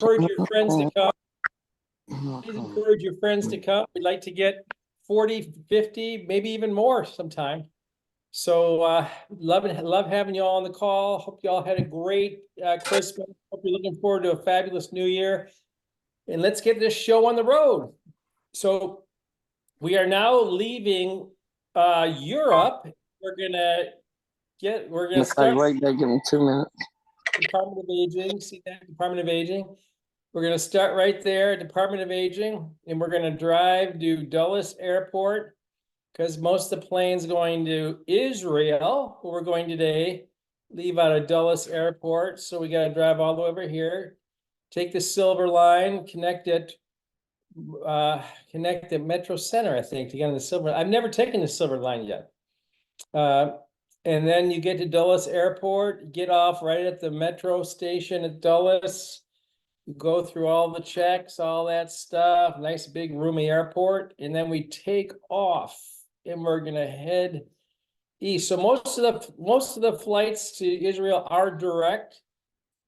Encourage your friends to come. Please encourage your friends to come. We'd like to get 40, 50, maybe even more sometime. So love having you all on the call. Hope you all had a great Christmas. Hope you're looking forward to a fabulous new year. And let's get this show on the road. So we are now leaving Europe. We're gonna start. Wait, give me 2 minutes. Department of Aging, see that? Department of Aging. We're gonna start right there, Department of Aging, and we're gonna drive to Dulles Airport because most of the planes going to Israel, where we're going today, leave out of Dulles Airport. So we gotta drive all the way over here, take the Silver Line, connect at Metro Center, I think, to get on the Silver. I've never taken the Silver Line yet. And then you get to Dulles Airport, get off right at the metro station at Dulles. You go through all the checks, all that stuff, nice big roomy airport, and then we take off and we're gonna head east. So most of the flights to Israel are direct.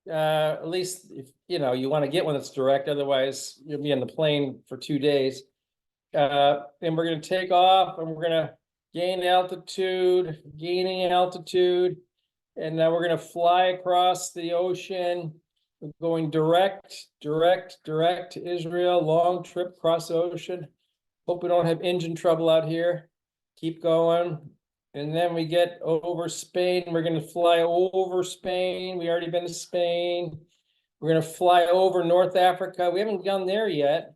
At least if you want to get one that's direct, otherwise you'll be on the plane for 2 days. And we're gonna take off and we're gonna gaining altitude, and now we're gonna fly across the ocean. We're going direct to Israel, long trip across the ocean. Hope we don't have engine trouble out here. Keep going. And then we get over Spain. We're gonna fly over Spain. We already been to Spain. We're gonna fly over North Africa. We haven't gone there yet.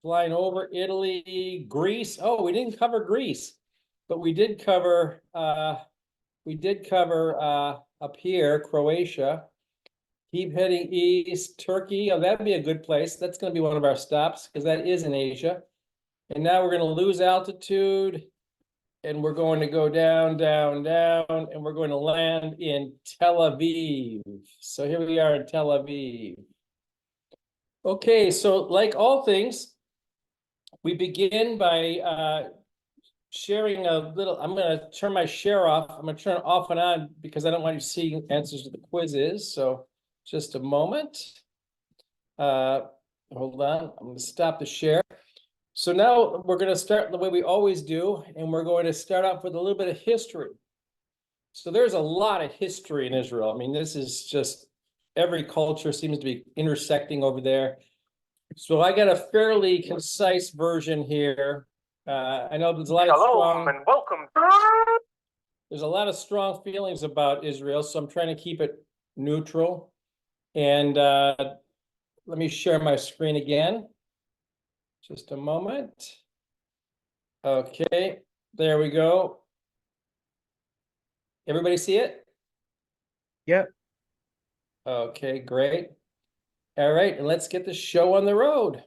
Flying over Italy, Greece. Oh, we didn't cover Greece. But we did cover up here, Croatia. Keep heading east, Turkey. Oh, that'd be a good place. That's going to be one of our stops because that is in Asia. And now we're going to lose altitude and we're going to go down, and we're going to land in Tel Aviv. So here we are in Tel Aviv. Okay, so like all things, we begin by sharing a little. I'm going to turn my share off. I'm going to turn it off and on because I don't want you to see answers to the quizzes. So just a moment. Hold on. I'm going to stop the share. So now we're going to start the way we always do, and we're going to start off with a little bit of history. So there's a lot of history in Israel. I mean, this is just every culture seems to be intersecting over there. So I got a fairly concise version here. I know there's a lot and welcome. There's a lot of strong feelings about Israel, so I'm trying to keep it neutral. And let me share my screen again. Just a moment. Okay, there we go. Everybody see it? Yep. Okay, great. All right, and let's get the show on the road.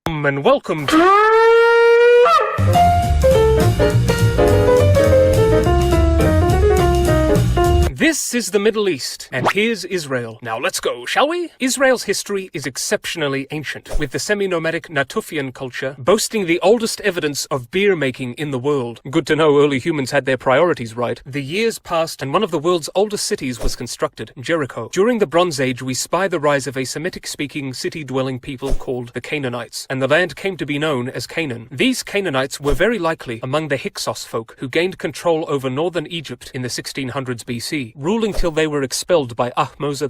And welcome. This is the Middle East, and here's Israel. Now let's go, shall we? Israel's history is exceptionally ancient, with the semi-nomadic Natufian culture boasting the oldest evidence of beer making in the world. Good to know early humans had their priorities right. The years passed, and one of the world's oldest cities was constructed, Jericho. During the Bronze Age, we spy the rise of a Semitic-speaking city-dwelling people called the Canaanites, and the land came to be known as Canaan. These Canaanites were very likely among the Hyksos folk, who gained control over northern Egypt in the 1600s BC. Ruling till they were expelled by Ahmose I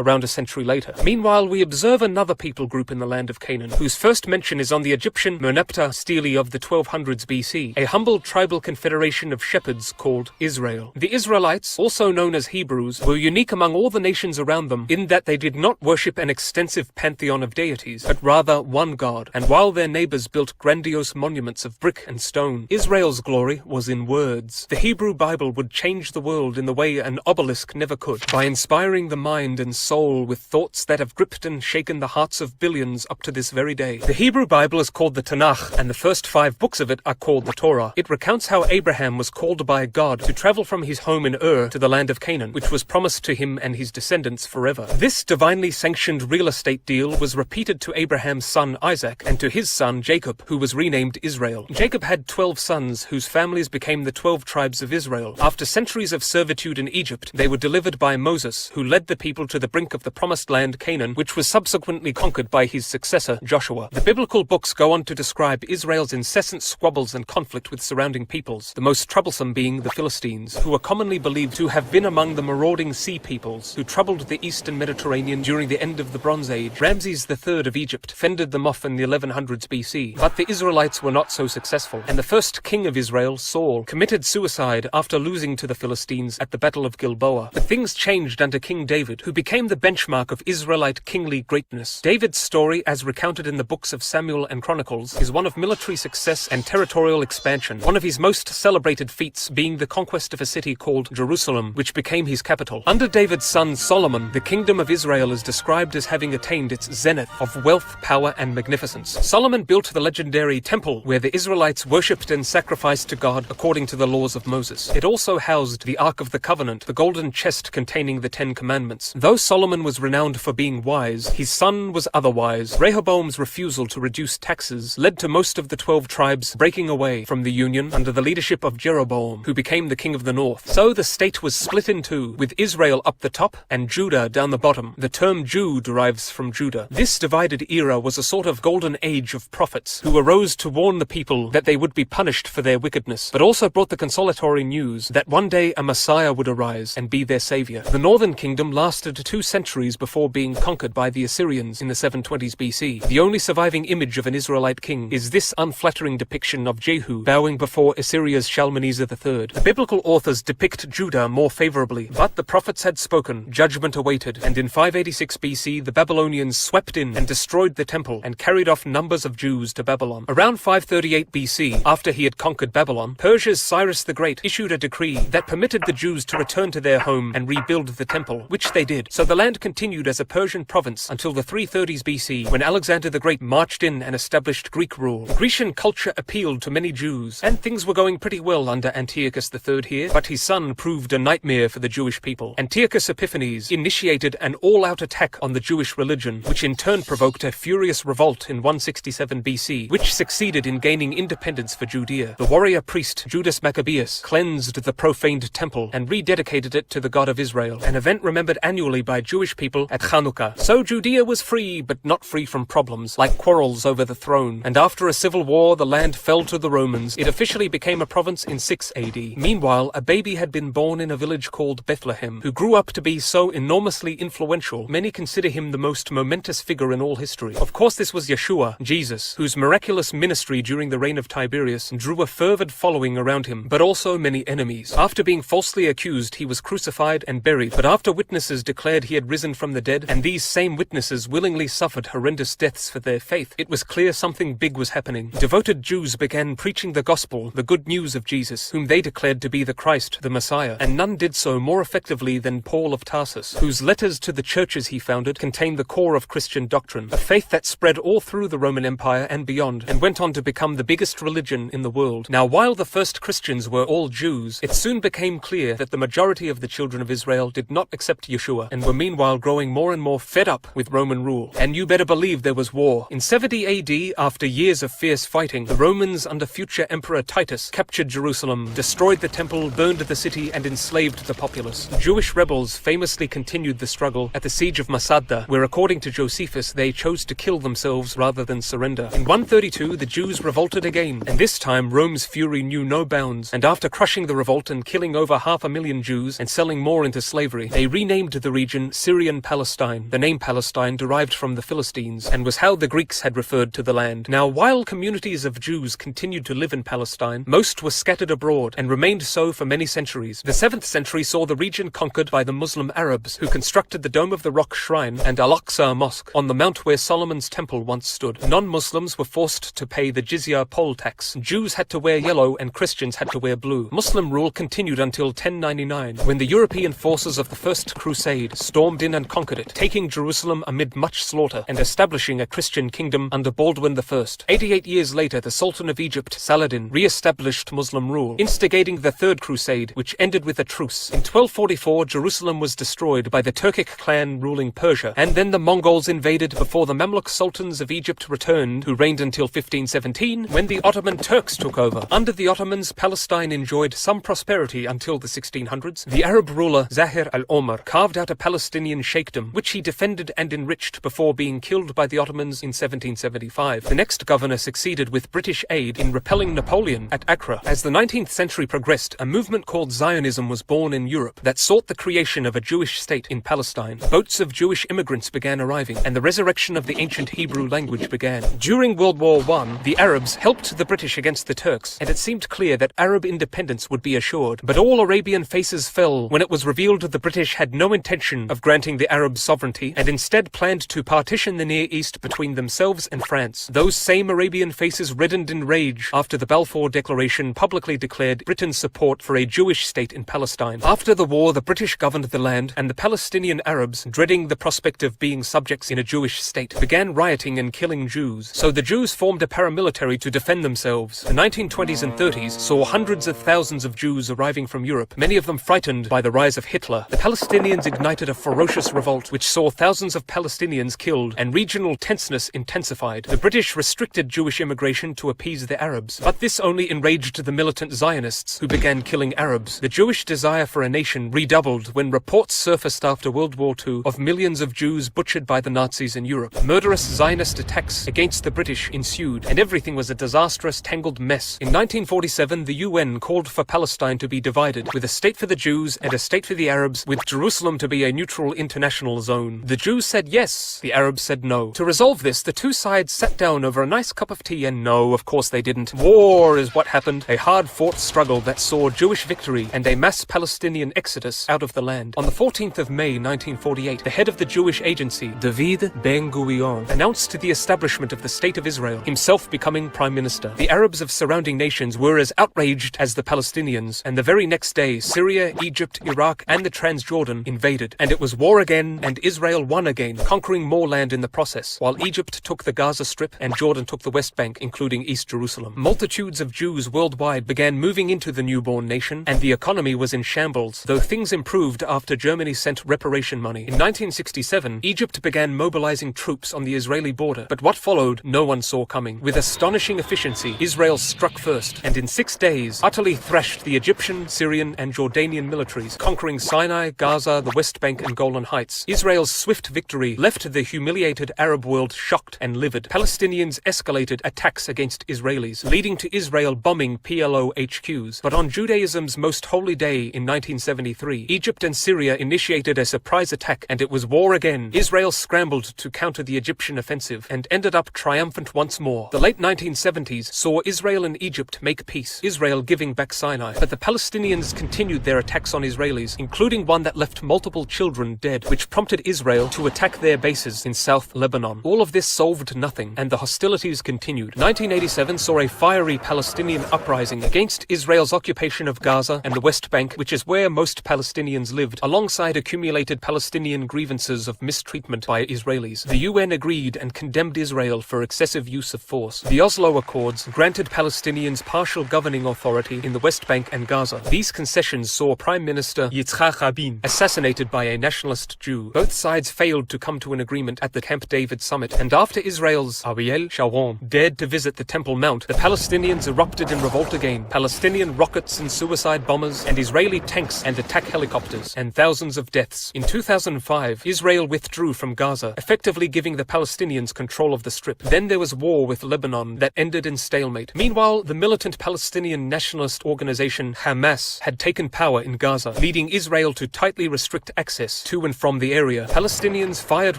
around a century later. Meanwhile, we observe another people group in the land of Canaan, whose first mention is on the Egyptian Merneptah stele of the 1200s BC, a humble tribal confederation of shepherds called Israel. The Israelites, also known as Hebrews, were unique among all the nations around them in that they did not worship an extensive pantheon of deities, but rather one god, and while their neighbors built grandiose monuments of brick and stone, Israel's glory was in words. The Hebrew Bible would change the world in the way an obelisk never could, by inspiring the mind and soul with thoughts that have gripped and shaken the hearts of billions up to this very day. The Hebrew Bible is called the Tanakh, and the first 5 books of it are called the Torah. It recounts how Abraham was called by God to travel from his home in Ur to the land of Canaan, which was promised to him and his descendants forever. This divinely sanctioned real estate deal was repeated to Abraham's son Isaac, and to his son Jacob, who was renamed Israel. Jacob had 12 sons, whose families became the 12 tribes of Israel. After centuries of servitude in Egypt, Egypt. They were delivered by Moses, who led the people to the brink of the promised land Canaan, which was subsequently conquered by his successor, Joshua. The biblical books go on to describe Israel's incessant squabbles and conflict with surrounding peoples, the most troublesome being the Philistines, who are commonly believed to have been among the marauding sea peoples who troubled the eastern Mediterranean during the end of the Bronze Age. Ramses III of Egypt fended them off in the 1100s BC, but the Israelites were not so successful, and the first king of Israel, Saul, committed suicide after losing to the Philistines at the Battle of Gilboa. But things changed under King David, who became the benchmark of Israelite kingly greatness. David's story, as recounted in the books of Samuel and Chronicles, is one of military success and territorial expansion, one of his most celebrated feats being the conquest of a city called Jerusalem, which became his capital. Under David's son Solomon, the kingdom of Israel is described as having attained its zenith of wealth, power, and magnificence. Solomon built the legendary temple, where the Israelites worshipped and sacrificed to God according to the laws of Moses. It also housed the Ark of the Covenant, the golden chest containing the Ten Commandments. Though Solomon was renowned for being wise, his son was otherwise. Rehoboam's refusal to reduce taxes led to most of the 12 tribes breaking away from the union under the leadership of Jeroboam, who became the king of the north. So the state was split in two, with Israel up the top and Judah down the bottom. The term Jew derives from Judah. This divided era was a sort of golden age of prophets who arose to warn the people that they would be punished for their wickedness, but also brought the consolatory news that one day a Messiah would arise and be their savior. The northern kingdom lasted 2 centuries before being conquered by the Assyrians in the 720s BC. The only surviving image of an Israelite king is this unflattering depiction of Jehu bowing before Assyria's Shalmaneser III. The biblical authors depict Judah more favorably, but the prophets had spoken, judgment awaited, and in 586 BC the Babylonians swept in and destroyed the temple and carried off numbers of Jews to Babylon. Around 538 BC, after he had conquered Babylon, Persia's Cyrus the Great issued a decree that permitted the Jews to return to their home and rebuild the temple, which they did. So the land continued as a Persian province until the 330s BC, when Alexander the Great marched in and established Greek rule. Grecian culture appealed to many Jews, and things were going pretty well under Antiochus III here, but his son proved a nightmare for the Jewish people. Antiochus Epiphanes initiated an all-out attack on the Jewish religion, which in turn provoked a furious revolt in 167 BC, which succeeded in gaining independence for Judea. The warrior priest Judas Maccabeus cleansed the profaned temple and rededicated it to the God of Israel, an event remembered annually by Jewish people at Chanukah. So Judea was free, but not free from problems, like quarrels over the throne, and after a civil war the land fell to the Romans. It officially became a province in 6 AD. Meanwhile, a baby had been born in a village called Bethlehem, who grew up to be so enormously influential, many consider him the most momentous figure in all history. Of course, this was Yeshua, Jesus, whose miraculous ministry during the reign of Tiberius drew a fervent following around him, but also many enemies. After being falsely accused, he was crucified and buried, but after witnesses declared he had risen from the dead, and these same witnesses willingly suffered horrendous deaths for their faith, it was clear something big was happening. Devoted Jews began preaching the gospel, the good news of Jesus, whom they declared to be the Christ, the Messiah, and none did so more effectively than Paul of Tarsus, whose letters to the churches he founded contained the core of Christian doctrine, a faith that spread all through the Roman Empire and beyond, and went on to become the biggest religion in the world. Now, while the first Christians were all Jews, it soon became clear that the majority of the children of Israel did not accept Yeshua, and were meanwhile growing more and more fed up with Roman rule. And you better believe there was war. In 70 AD, after years of fierce fighting, the Romans under future Emperor Titus captured Jerusalem, destroyed the temple, burned the city, and enslaved the populace. Jewish rebels famously continued the struggle at the siege of Masada, where according to Josephus they chose to kill themselves rather than surrender. In 132 the Jews revolted again, and this time Rome's fury knew no bounds, and after crushing the revolt and killing over 500,000 Jews and selling more into slavery, they renamed the region Syrian Palestine. The name Palestine derived from the Philistines, and was how the Greeks had referred to the land. Now, while communities of Jews continued to live in Palestine, most were scattered abroad, and remained so for many centuries. The 7th century saw the region conquered by the Muslim Arabs, who constructed the Dome of the Rock Shrine and Al-Aqsa Mosque on the mount where Solomon's temple once stood. Non-Muslims were forced to pay the jizya poll tax. Jews had to wear yellow and Christians had to wear blue. Muslim rule continued until 1099, when the European forces of the First Crusade stormed in and conquered it, taking Jerusalem amid much slaughter and establishing a Christian kingdom under Baldwin I. 88 years later, the Sultan of Egypt, Saladin, re-established Muslim rule, instigating the Third Crusade, which ended with a truce. In 1244, Jerusalem was destroyed by the Turkic clan ruling Persia, and then the Mongols invaded before the Mamluk sultans of Egypt returned, who reigned until 1517, when the Ottoman Turks took over. Under the Ottomans, Palestine enjoyed some prosperity until the 1600s. onwards, the Arab ruler Zahir al-Omar carved out a Palestinian sheikhdom, which he defended and enriched before being killed by the Ottomans in 1775. The next governor succeeded with British aid in repelling Napoleon at Acre. As the 19th century progressed, a movement called Zionism was born in Europe that sought the creation of a Jewish state in Palestine. Boats of Jewish immigrants began arriving, and the resurrection of the ancient Hebrew language began. During World War I, the Arabs helped the British against the Turks, and it seemed clear that Arab independence would be assured. But all Arabian faces fell when it was revealed the British had no intention of granting the Arabs sovereignty, and instead planned to partition the Near East between themselves and France. Those same Arabian faces reddened in rage after the Balfour Declaration publicly declared Britain's support for a Jewish state in Palestine. After the war, the British governed the land, and the Palestinian Arabs, dreading the prospect of being subjects in a Jewish state, began rioting and killing Jews. So the Jews formed a paramilitary to defend themselves. The 1920s and 30s saw hundreds of thousands of Jews arriving from Europe, many of them frightened by the rise of Hitler. The Palestinians ignited a ferocious revolt which saw thousands of Palestinians killed, and regional tenseness intensified. The British restricted Jewish immigration to appease the Arabs, but this only enraged the militant Zionists, who began killing Arabs. The Jewish desire for a nation redoubled when reports surfaced after World War II of millions of Jews butchered by the Nazis in Europe. Murderous Zionist attacks against the British ensued, and everything was a disastrous, tangled mess. In 1947, the UN called for Palestine to be divided, with a state for the Jews and a state for the Arabs, with Jerusalem to be a neutral international zone. The Jews said yes, the Arabs said no. To resolve this, the two sides sat down over a nice cup of tea, and no, of course they didn't. War is what happened, a hard-fought struggle that saw Jewish victory and a mass Palestinian exodus out of the land. On the 14th of May 1948, the head of the Jewish agency, David Ben-Gurion, announced the establishment of the State of Israel, himself becoming prime minister. The Arabs of surrounding nations were as outraged as the Palestinians, and the very next day, Syria, Egypt, Iraq, and the Transjordan invaded. And it was war again, and Israel won again, conquering more land in the process, while Egypt took the Gaza Strip and Jordan took the West Bank, including East Jerusalem. Multitudes of Jews worldwide began moving into the newborn nation, and the economy was in shambles, though things improved after Germany sent reparation money. In 1967, Egypt began mobilizing troops on the Israeli border, but what followed no one saw coming. With astonishing efficiency, Israel struck first, and in 6 days utterly thrashed the Egyptian, Syrian, and Jordanian militaries, conquering Sinai, Gaza, the West Bank, and Golan Heights. Israel's swift victory left the humiliated Arab world shocked and livid. Palestinians escalated attacks against Israelis, leading to Israel bombing PLO HQs. But on Judaism's most holy day in 1973, Egypt and Syria initiated a surprise attack, and it was war again. Israel scrambled to counter the Egyptian offensive and ended up triumphant once more. The late 1970s saw Israel and Egypt make peace, Israel giving back Sinai. But the Palestinians continued their attacks on Israelis, including one that left multiple children dead, which prompted Israel to attack their bases in South Lebanon. All of this solved nothing, and the hostilities continued. 1987 saw a fiery Palestinian uprising against Israel's occupation of Gaza and the West Bank, which is where most Palestinians lived, alongside accumulated Palestinian grievances of mistreatment by Israelis. The UN agreed and condemned Israel for excessive use of force. The Oslo Accords granted Palestinians partial governing authority in the West Bank and Gaza. These concessions saw Prime Minister Yitzhak Rabin assassinated by a nationalist Jew. Both sides failed to come to an agreement at the Camp David summit, and after Israel's Ariel Sharon dared to visit the Temple Mount, the Palestinians erupted in revolt again. Palestinian rockets and suicide bombers, and Israeli tanks and attack helicopters, and thousands of deaths. In 2005, Israel withdrew from Gaza, effectively giving the Palestinians control of the Strip. Then there was war with Lebanon that ended in stalemate. Meanwhile, the militant Palestinian nationalist organization Hamas had taken power in Gaza, leading Israel to tightly restrict access to and from the area. Palestinians fired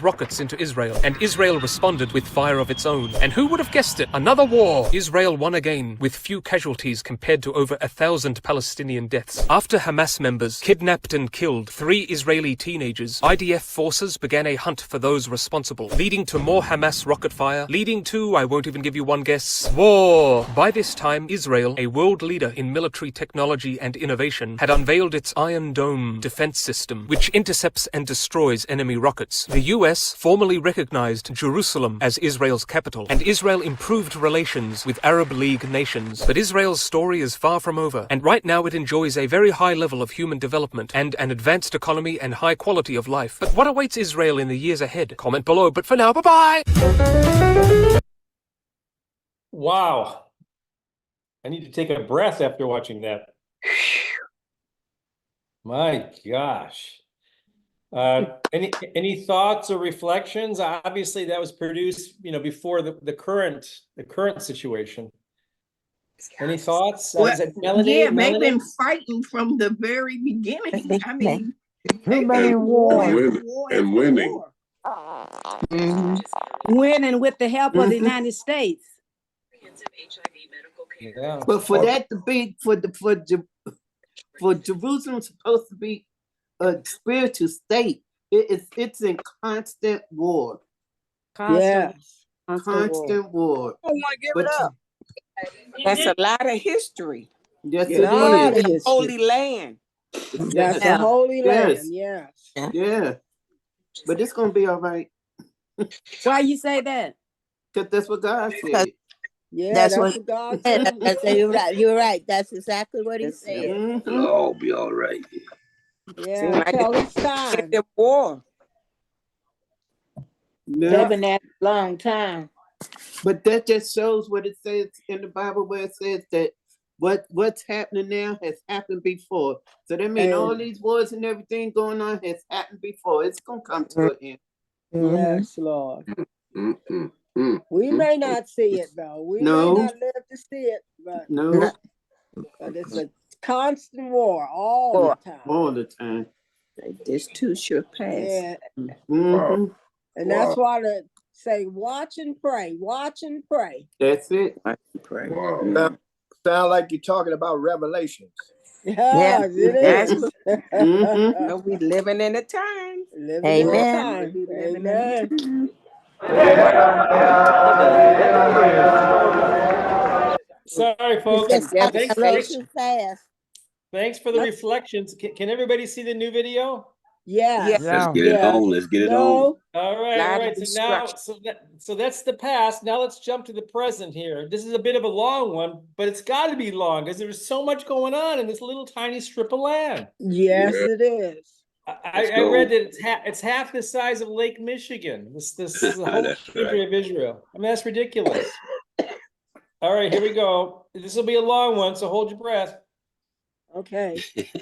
rockets into Israel, and Israel responded with fire of its own. And who would have guessed it? Another war! Israel won again, with few casualties compared to over 1,000 Palestinian deaths. After Hamas members kidnapped and killed 3 Israeli teenagers, IDF forces began a hunt for those responsible, leading to more Hamas rocket fire, leading to, I won't even give you one guess, war! By this time, Israel, a world leader in military technology and innovation, had unveiled its Iron Dome defense system, which intercepts and destroys enemy rockets. The US formally recognized Jerusalem as Israel's capital, and Israel improved relations with Arab League nations. But Israel's story is far from over, and right now it enjoys a very high level of human development and an advanced economy and high quality of life. But what awaits Israel in the years ahead? Comment below, but for now, bye-bye! Wow. I need to take a breath after watching that. My gosh. Any thoughts or reflections? Obviously, that was produced, before the current situation. Any thoughts? Well, Is it Melanie? yeah, they've Melanie? been fighting from the very beginning. I mean, Too many wars. And winning. Winning with the help of the United States. Yeah. But for that to be for Jerusalem supposed to be a spiritual state, it's in constant war. Yes. Constant war. I want to give But it up. That's a lot of history. yes, A lot it of is. history. Holy land. That's the Holy Yes. Land, yes. Yeah. But it's gonna be all right. Why you say that? Because that's what God said. Yeah, That's that's what- what God Yeah, said. you're right. You're right. That's exactly what he said. Mhm. It'll all be all right. Yeah, Seem like until it's it's time. the war. Yeah. been at a long time. But that just shows what it says in the Bible, where it says that what's happening now has happened before. So that means all these wars and everything going on has happened before. It's gonna come to an end. Yes, Lord. Mm-mm. We may not see it though. We No. may not live to see it, but No, it's a constant war all the time. all the time. This too shall pass. Yeah, Mhm. and that's why they say watch and pray, watch and pray. That's it. Pray. Wow. Sound like you're talking about Revelations. Yes, it That's is. Mhm. No, we living in a time. Living in the Amen. time. We living in a Amen. Sorry, folks. It's just Thanks, a little Thanks, too fast. thanks for the reflections. Can everybody see the new video? Yes. Let's get it Yeah. on. Let's get it on. No. All right, Lot all of right. destruction. So that's the past. Now let's jump to the present here. This is a bit of a long one, but it's got to be long because there's so much going on in this little tiny strip of land. Yes, Yeah. it is. Let's I go. read that it's half the size of Lake Michigan. This is the whole That's country right. of Israel. I mean, that's ridiculous. All right, here we go. This will be a long one, so hold your breath. Okay.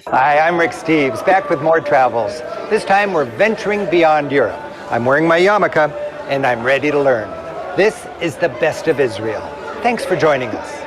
Hi, I'm Rick Steves, back with more travels. This time we're venturing beyond Europe. I'm wearing my yarmulke, and I'm ready to learn. This is the best of Israel. Thanks for joining us.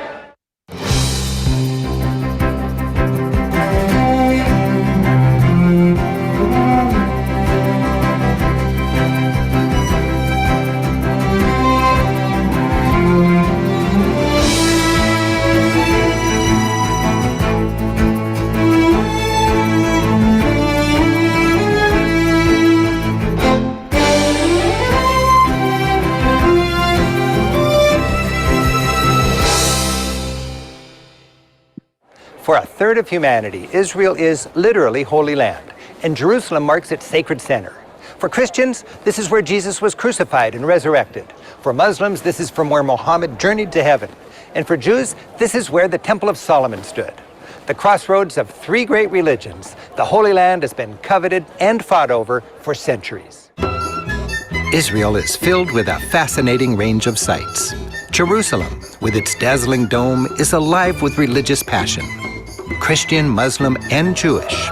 For a third of humanity, Israel is literally Holy Land, and Jerusalem marks its sacred center. For Christians, this is where Jesus was crucified and resurrected. For Muslims, this is from where Muhammad journeyed to heaven. And for Jews, this is where the Temple of Solomon stood. The crossroads of three great religions, the Holy Land has been coveted and fought over for centuries. Israel is filled with a fascinating range of sights. Jerusalem, with its dazzling dome, is alive with religious passion. Christian, Muslim, and Jewish.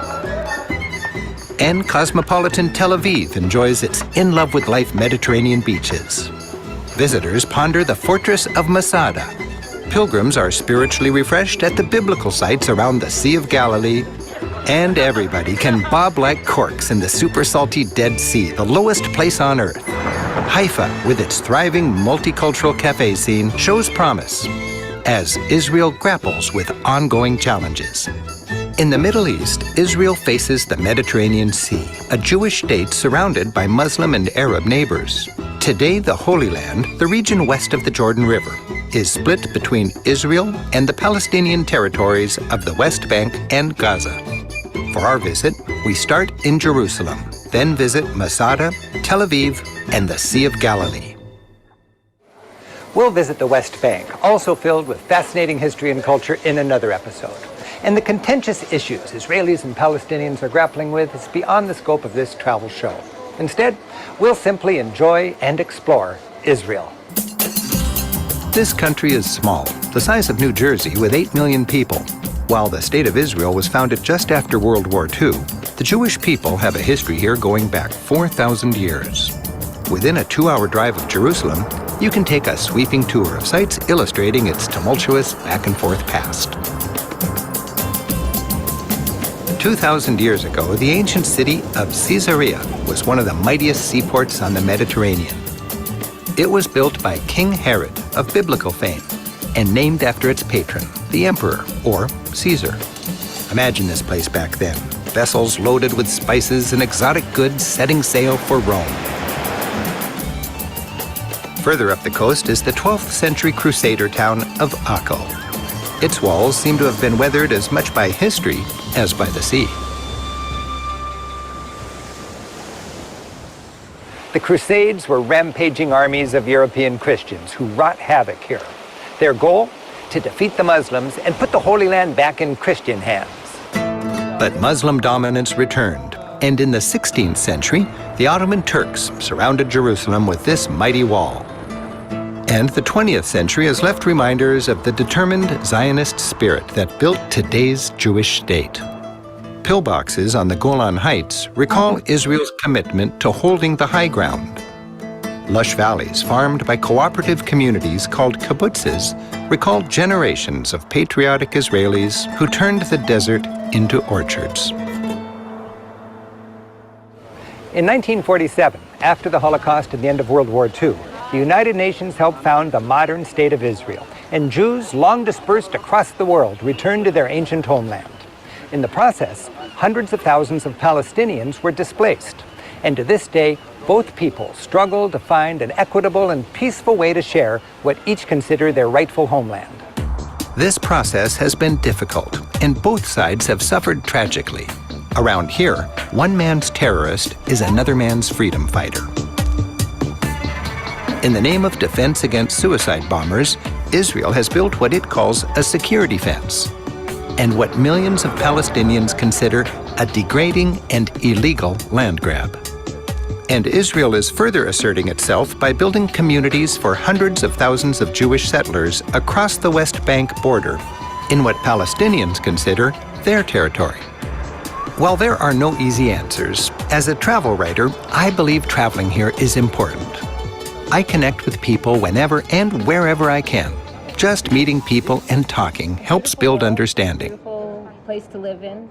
And cosmopolitan Tel Aviv enjoys its in-love-with-life Mediterranean beaches. Visitors ponder the fortress of Masada. Pilgrims are spiritually refreshed at the biblical sites around the Sea of Galilee. And everybody can bob like corks in the super salty Dead Sea, the lowest place on earth. Haifa, with its thriving multicultural cafe scene, shows promise as Israel grapples with ongoing challenges. In the Middle East, Israel faces the Mediterranean Sea, a Jewish state surrounded by Muslim and Arab neighbors. Today, the Holy Land, the region west of the Jordan River, is split between Israel and the Palestinian territories of the West Bank and Gaza. For our visit, we start in Jerusalem, then visit Masada, Tel Aviv, and the Sea of Galilee. We'll visit the West Bank, also filled with fascinating history and culture, in another episode. And the contentious issues Israelis and Palestinians are grappling with is beyond the scope of this travel show. Instead, we'll simply enjoy and explore Israel. This country is small, the size of New Jersey with 8 million people. While the State of Israel was founded just after World War II, the Jewish people have a history here going back 4,000 years. Within a 2-hour drive of Jerusalem, you can take a sweeping tour of sites illustrating its tumultuous back-and-forth past. 2,000 years ago, the ancient city of Caesarea was one of the mightiest seaports on the Mediterranean. It was built by King Herod of biblical fame and named after its patron, the emperor, or Caesar. Imagine this place back then, vessels loaded with spices and exotic goods setting sail for Rome. Further up the coast is the 12th century crusader town of Akko. Its walls seem to have been weathered as much by history as by the sea. The Crusades were rampaging armies of European Christians who wrought havoc here. Their goal? To defeat the Muslims and put the Holy Land back in Christian hands. But Muslim dominance returned, and in the 16th century, the Ottoman Turks surrounded Jerusalem with this mighty wall. And the 20th century has left reminders of the determined Zionist spirit that built today's Jewish state. Pillboxes on the Golan Heights recall Israel's commitment to holding the high ground. Lush valleys farmed by cooperative communities called kibbutzes recall generations of patriotic Israelis who turned the desert into orchards. In 1947, after the Holocaust and the end of World War II, the United Nations helped found the modern state of Israel, and Jews long dispersed across the world returned to their ancient homeland. In the process, hundreds of thousands of Palestinians were displaced, and to this day, both peoples struggle to find an equitable and peaceful way to share what each consider their rightful homeland. This process has been difficult, and both sides have suffered tragically. Around here, one man's terrorist is another man's freedom fighter. In the name of defense against suicide bombers, Israel has built what it calls a security fence, and what millions of Palestinians consider a degrading and illegal land grab. And Israel is further asserting itself by building communities for hundreds of thousands of Jewish settlers across the West Bank border in what Palestinians consider their territory. While there are no easy answers, as a travel writer, I believe traveling here is important. I connect with people whenever and wherever I can. Just meeting people and talking helps build understanding. Beautiful place to live in.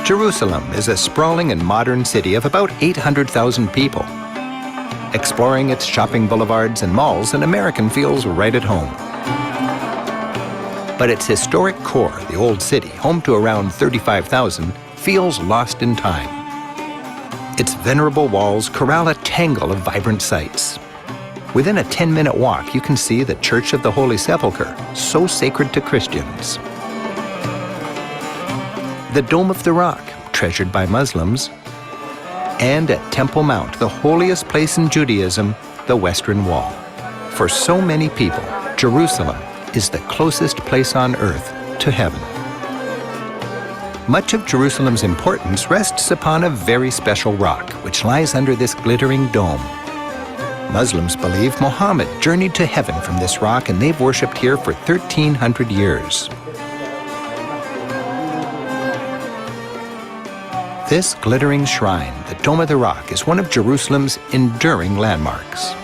Jerusalem is a sprawling and modern city of about 800,000 people. Exploring its shopping boulevards and malls, an American feels right at home. But its historic core, the old city, home to around 35,000, feels lost in time. Its venerable walls corral a tangle of vibrant sights. Within a 10-minute walk, you can see the Church of the Holy Sepulchre, so sacred to Christians. The Dome of the Rock, treasured by Muslims, and at Temple Mount, the holiest place in Judaism, the Western Wall. For so many people, Jerusalem is the closest place on earth to heaven. Much of Jerusalem's importance rests upon a very special rock, which lies under this glittering dome. Muslims believe Muhammad journeyed to heaven from this rock, and they've worshipped here for 1,300 years. This glittering shrine, the Dome of the Rock, is one of Jerusalem's enduring landmarks.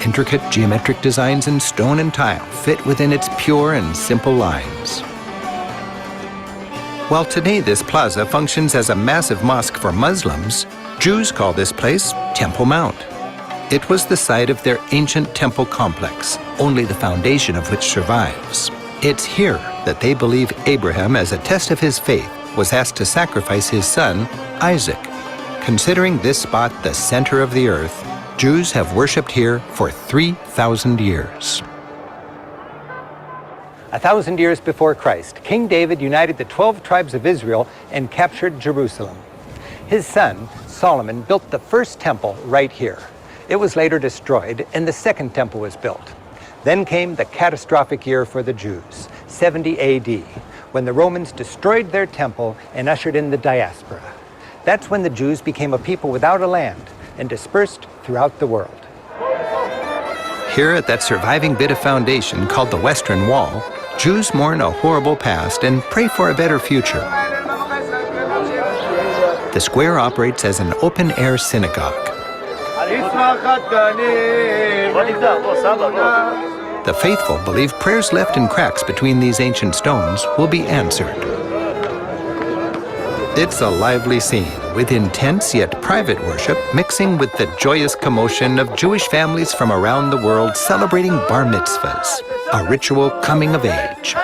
Intricate geometric designs in stone and tile fit within its pure and simple lines. While today this plaza functions as a massive mosque for Muslims, Jews call this place Temple Mount. It was the site of their ancient temple complex, only the foundation of which survives. It's here that they believe Abraham, as a test of his faith, was asked to sacrifice his son, Isaac. Considering this spot the center of the earth, Jews have worshipped here for 3,000 years. 1,000 years before Christ, King David united the 12 tribes of Israel and captured Jerusalem. His son, Solomon, built the first temple right here. It was later destroyed, and the second temple was built. Then came the catastrophic year for the Jews, 70 AD, when the Romans destroyed their temple and ushered in the diaspora. That's when the Jews became a people without a land and dispersed throughout the world. Here at that surviving bit of foundation called the Western Wall, Jews mourn a horrible past and pray for a better future. The square operates as an open-air synagogue. The faithful believe prayers left in cracks between these ancient stones will be answered. It's a lively scene, with intense yet private worship mixing with the joyous commotion of Jewish families from around the world celebrating bar mitzvahs, a ritual coming of age.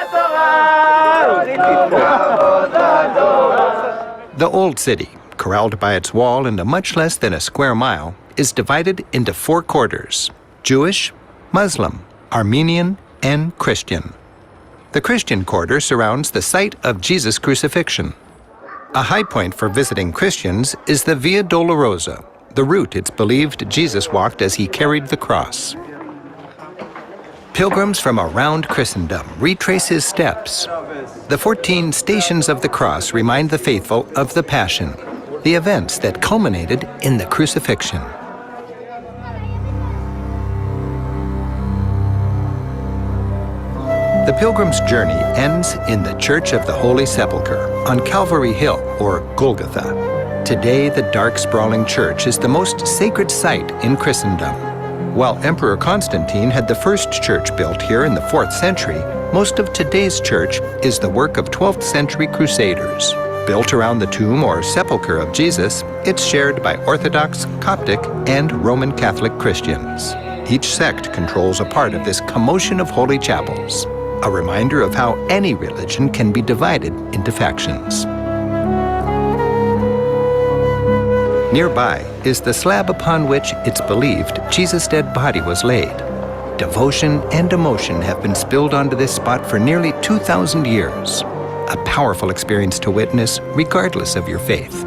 The Old City, corralled by its wall into much less than a square mile, is divided into 4 quarters: Jewish, Muslim, Armenian, and Christian. The Christian quarter surrounds the site of Jesus' crucifixion. A high point for visiting Christians is the Via Dolorosa, the route it's believed Jesus walked as he carried the cross. Pilgrims from around Christendom retrace his steps. The 14 Stations of the Cross remind the faithful of the Passion, the events that culminated in the crucifixion. The pilgrim's journey ends in the Church of the Holy Sepulchre on Calvary Hill, or Golgotha. Today, the dark, sprawling church is the most sacred site in Christendom. While Emperor Constantine had the first church built here in the 4th century, most of today's church is the work of 12th century crusaders. Built around the tomb or sepulchre of Jesus, it's shared by Orthodox, Coptic, and Roman Catholic Christians. Each sect controls a part of this commotion of holy chapels, a reminder of how any religion can be divided into factions. Nearby is the slab upon which it's believed Jesus' dead body was laid. Devotion and emotion have been spilled onto this spot for nearly 2,000 years. A powerful experience to witness, regardless of your faith.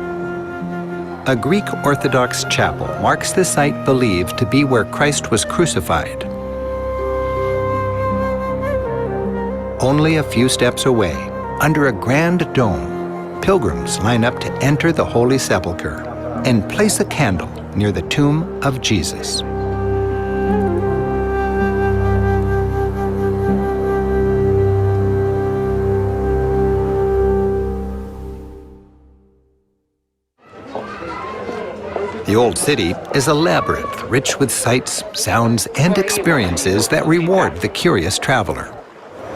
A Greek Orthodox chapel marks the site believed to be where Christ was crucified. Only a few steps away, under a grand dome, pilgrims line up to enter the Holy Sepulchre and place a candle near the tomb of Jesus. The Old City is a labyrinth rich with sights, sounds, and experiences that reward the curious traveler.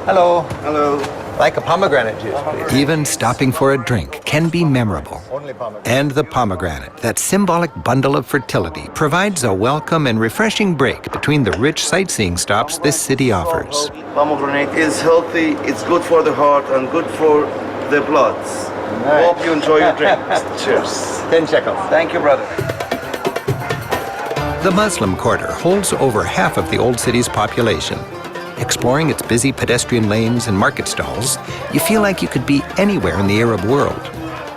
Hello. Hello. Like a pomegranate juice, please. Even stopping for a drink can be memorable. Only pomegranate. And the pomegranate, that symbolic bundle of fertility, provides a welcome and refreshing break between the rich sightseeing stops this city offers. Pomegranate is healthy, it's good for the heart and good for the blood. Nice. Hope you enjoy your drink. Cheers. 10 shekels. Thank you, brother. The Muslim Quarter holds over half of the Old City's population. Exploring its busy pedestrian lanes and market stalls, you feel like you could be anywhere in the Arab world.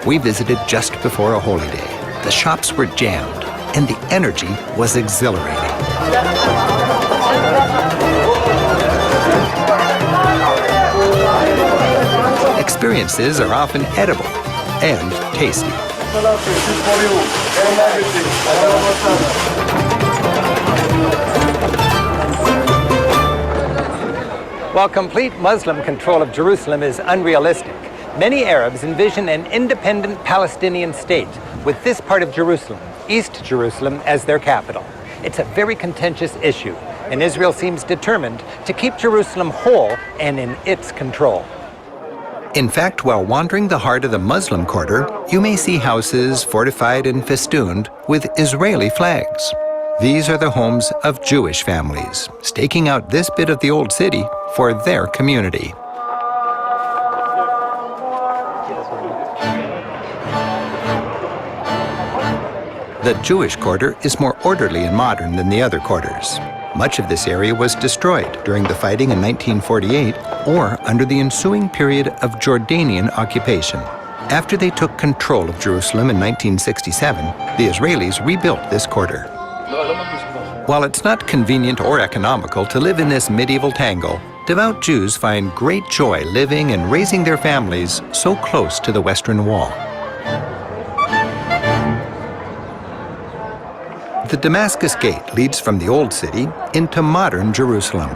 We visited just before a holy day. The shops were jammed, and the energy was exhilarating. Experiences are often edible and tasty. While complete Muslim control of Jerusalem is unrealistic, many Arabs envision an independent Palestinian state with this part of Jerusalem, East Jerusalem, as their capital. It's a very contentious issue, and Israel seems determined to keep Jerusalem whole and in its control. In fact, while wandering the heart of the Muslim Quarter, you may see houses fortified and festooned with Israeli flags. These are the homes of Jewish families, staking out this bit of the Old City for their community. The Jewish quarter is more orderly and modern than the other quarters. Much of this area was destroyed during the fighting in 1948 or under the ensuing period of Jordanian occupation. After they took control of Jerusalem in 1967, the Israelis rebuilt this quarter. While it's not convenient or economical to live in this medieval tangle, devout Jews find great joy living and raising their families so close to the Western Wall. The Damascus Gate leads from the Old City into modern Jerusalem.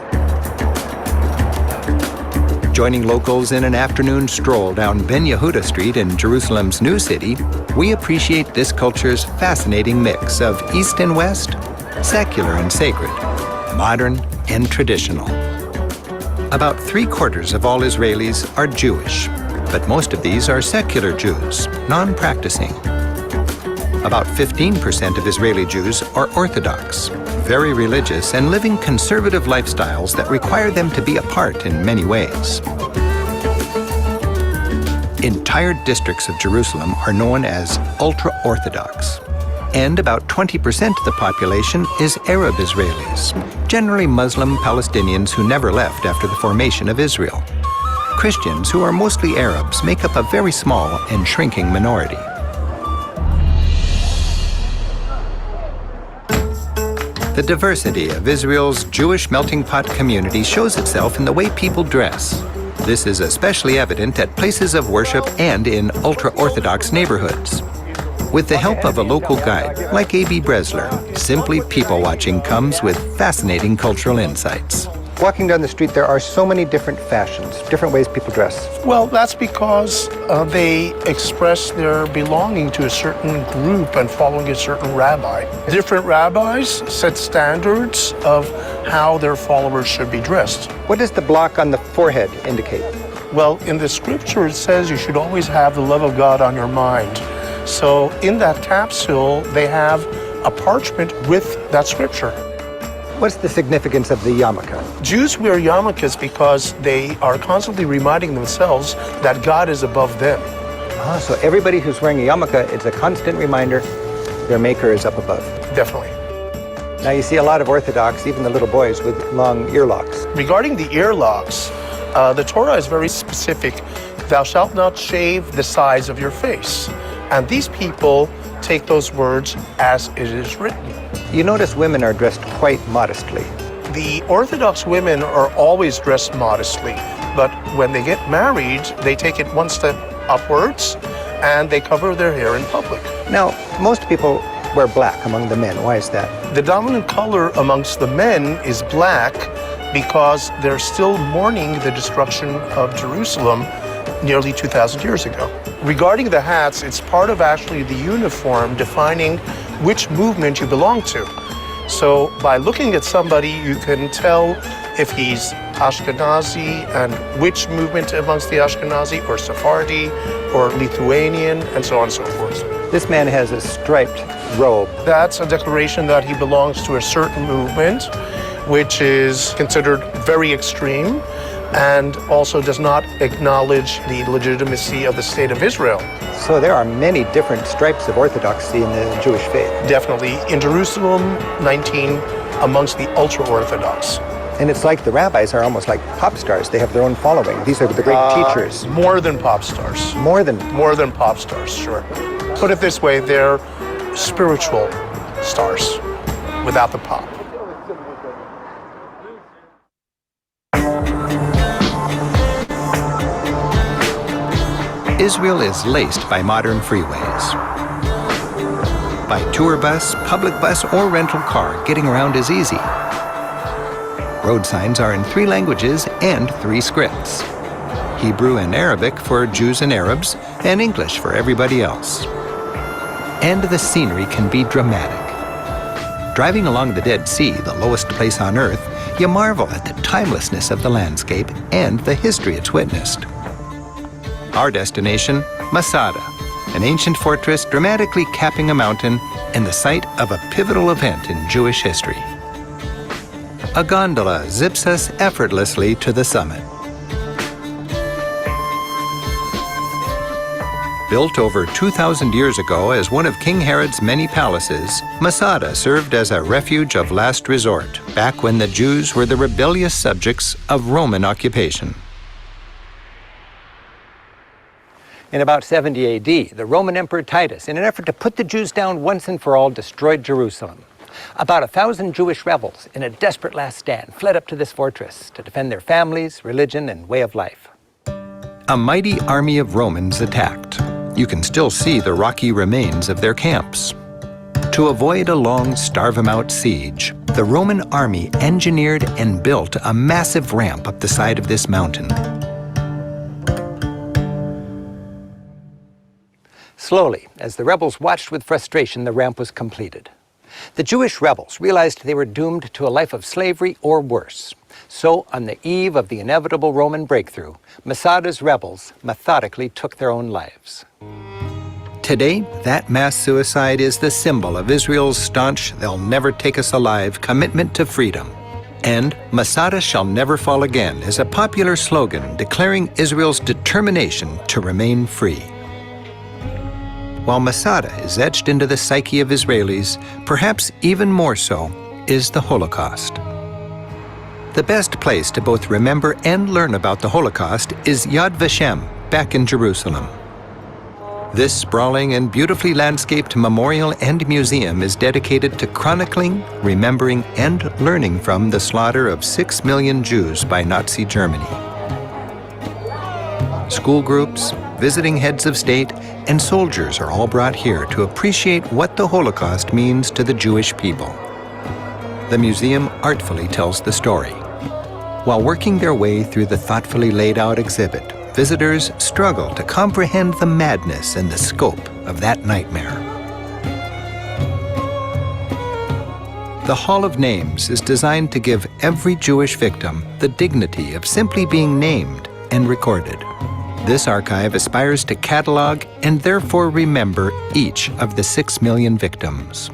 Joining locals in an afternoon stroll down Ben Yehuda Street in Jerusalem's new city, we appreciate this culture's fascinating mix of East and West, secular and sacred, modern and traditional. About 3/4 of all Israelis are Jewish, but most of these are secular Jews, non-practicing. About 15% of Israeli Jews are Orthodox, very religious and living conservative lifestyles that require them to be apart in many ways. Entire districts of Jerusalem are known as ultra-Orthodox, and about 20% of the population is Arab Israelis, generally Muslim Palestinians who never left after the formation of Israel. Christians, who are mostly Arabs, make up a very small and shrinking minority. The diversity of Israel's Jewish melting pot community shows itself in the way people dress. This is especially evident at places of worship and in ultra-Orthodox neighborhoods. With the help of a local guide, like A.B. Bresler, Simply People Watching comes with fascinating cultural insights. Walking down the street, there are so many different fashions, different ways people dress. Well, that's because they express their belonging to a certain group and following a certain rabbi. Different rabbis set standards of how their followers should be dressed. What does the block on the forehead indicate? Well, in the scripture, it says you should always have the love of God on your mind. So in that capsule, they have a parchment with that scripture. What's the significance of the yarmulke? Jews wear yarmulkes because they are constantly reminding themselves that God is above them. So everybody who's wearing a yarmulke, it's a constant reminder their maker is up above. Definitely. Now you see a lot of Orthodox, even the little boys, with long earlocks. Regarding the earlocks, the Torah is very specific. Thou shalt not shave the sides of your face. And these people take those words as it is written. You notice women are dressed quite modestly. The Orthodox women are always dressed modestly, but when they get married, they take it one step upwards and they cover their hair in public. Now, most people wear black among the men. Why is that? The dominant color amongst the men is black because they're still mourning the destruction of Jerusalem nearly 2,000 years ago. Regarding the hats, it's part of actually the uniform defining which movement you belong to. So by looking at somebody, you can tell if he's Ashkenazi and which movement amongst the Ashkenazi, or Sephardi, or Lithuanian, and so on and so forth. This man has a striped robe. That's a declaration that he belongs to a certain movement, which is considered very extreme, and also does not acknowledge the legitimacy of the state of Israel. So there are many different stripes of orthodoxy in the Jewish faith. Definitely. In Jerusalem, 19 amongst the ultra-Orthodox. And it's like the rabbis are almost like pop stars. They have their own following. These are the great teachers. More than pop stars. More than pop stars, sure. Put it this way, they're spiritual stars without the pop. Israel is laced by modern freeways. By tour bus, public bus, or rental car, getting around is easy. Road signs are in 3 languages and 3 scripts: Hebrew and Arabic for Jews and Arabs, and English for everybody else. And the scenery can be dramatic. Driving along the Dead Sea, the lowest place on earth, you marvel at the timelessness of the landscape and the history it's witnessed. Our destination, Masada, an ancient fortress dramatically capping a mountain and the site of a pivotal event in Jewish history. A gondola zips us effortlessly to the summit. Built over 2,000 years ago as one of King Herod's many palaces, Masada served as a refuge of last resort back when the Jews were the rebellious subjects of Roman occupation. In about 70 AD, the Roman Emperor Titus, in an effort to put the Jews down once and for all, destroyed Jerusalem. About 1,000 Jewish rebels, in a desperate last stand, fled up to this fortress to defend their families, religion, and way of life. A mighty army of Romans attacked. You can still see the rocky remains of their camps. To avoid a long starve-'em-out siege, the Roman army engineered and built a massive ramp up the side of this mountain. Slowly, as the rebels watched with frustration, the ramp was completed. The Jewish rebels realized they were doomed to a life of slavery or worse. So, on the eve of the inevitable Roman breakthrough, Masada's rebels methodically took their own lives. Today, that mass suicide is the symbol of Israel's staunch, "they'll never take us alive" commitment to freedom. And Masada shall never fall again is a popular slogan declaring Israel's determination to remain free. While Masada is etched into the psyche of Israelis, perhaps even more so is the Holocaust. The best place to both remember and learn about the Holocaust is Yad Vashem, back in Jerusalem. This sprawling and beautifully landscaped memorial and museum is dedicated to chronicling, remembering, and learning from the slaughter of 6 million Jews by Nazi Germany. School groups, visiting heads of state, and soldiers are all brought here to appreciate what the Holocaust means to the Jewish people. The museum artfully tells the story. While working their way through the thoughtfully laid out exhibit, visitors struggle to comprehend the madness and the scope of that nightmare. The Hall of Names is designed to give every Jewish victim the dignity of simply being named and recorded. This archive aspires to catalog and therefore remember each of the 6 million victims.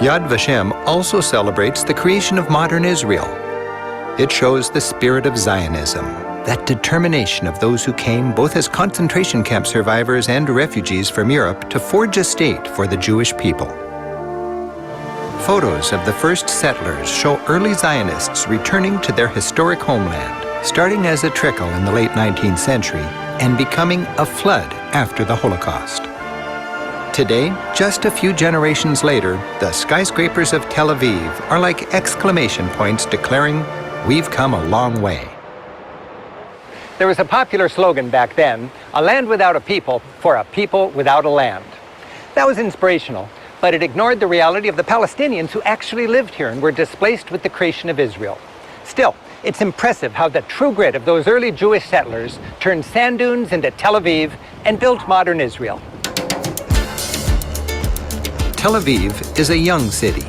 Yad Vashem also celebrates the creation of modern Israel. It shows the spirit of Zionism, that determination of those who came both as concentration camp survivors and refugees from Europe to forge a state for the Jewish people. Photos of the first settlers show early Zionists returning to their historic homeland, starting as a trickle in the late 19th century and becoming a flood after the Holocaust. Today, just a few generations later, the skyscrapers of Tel Aviv are like exclamation points declaring, "We've come a long way." There was a popular slogan back then, "A land without a people for a people without a land." That was inspirational, but it ignored the reality of the Palestinians who actually lived here and were displaced with the creation of Israel. Still, it's impressive how the true grit of those early Jewish settlers turned sand dunes into Tel Aviv and built modern Israel. Tel Aviv is a young city.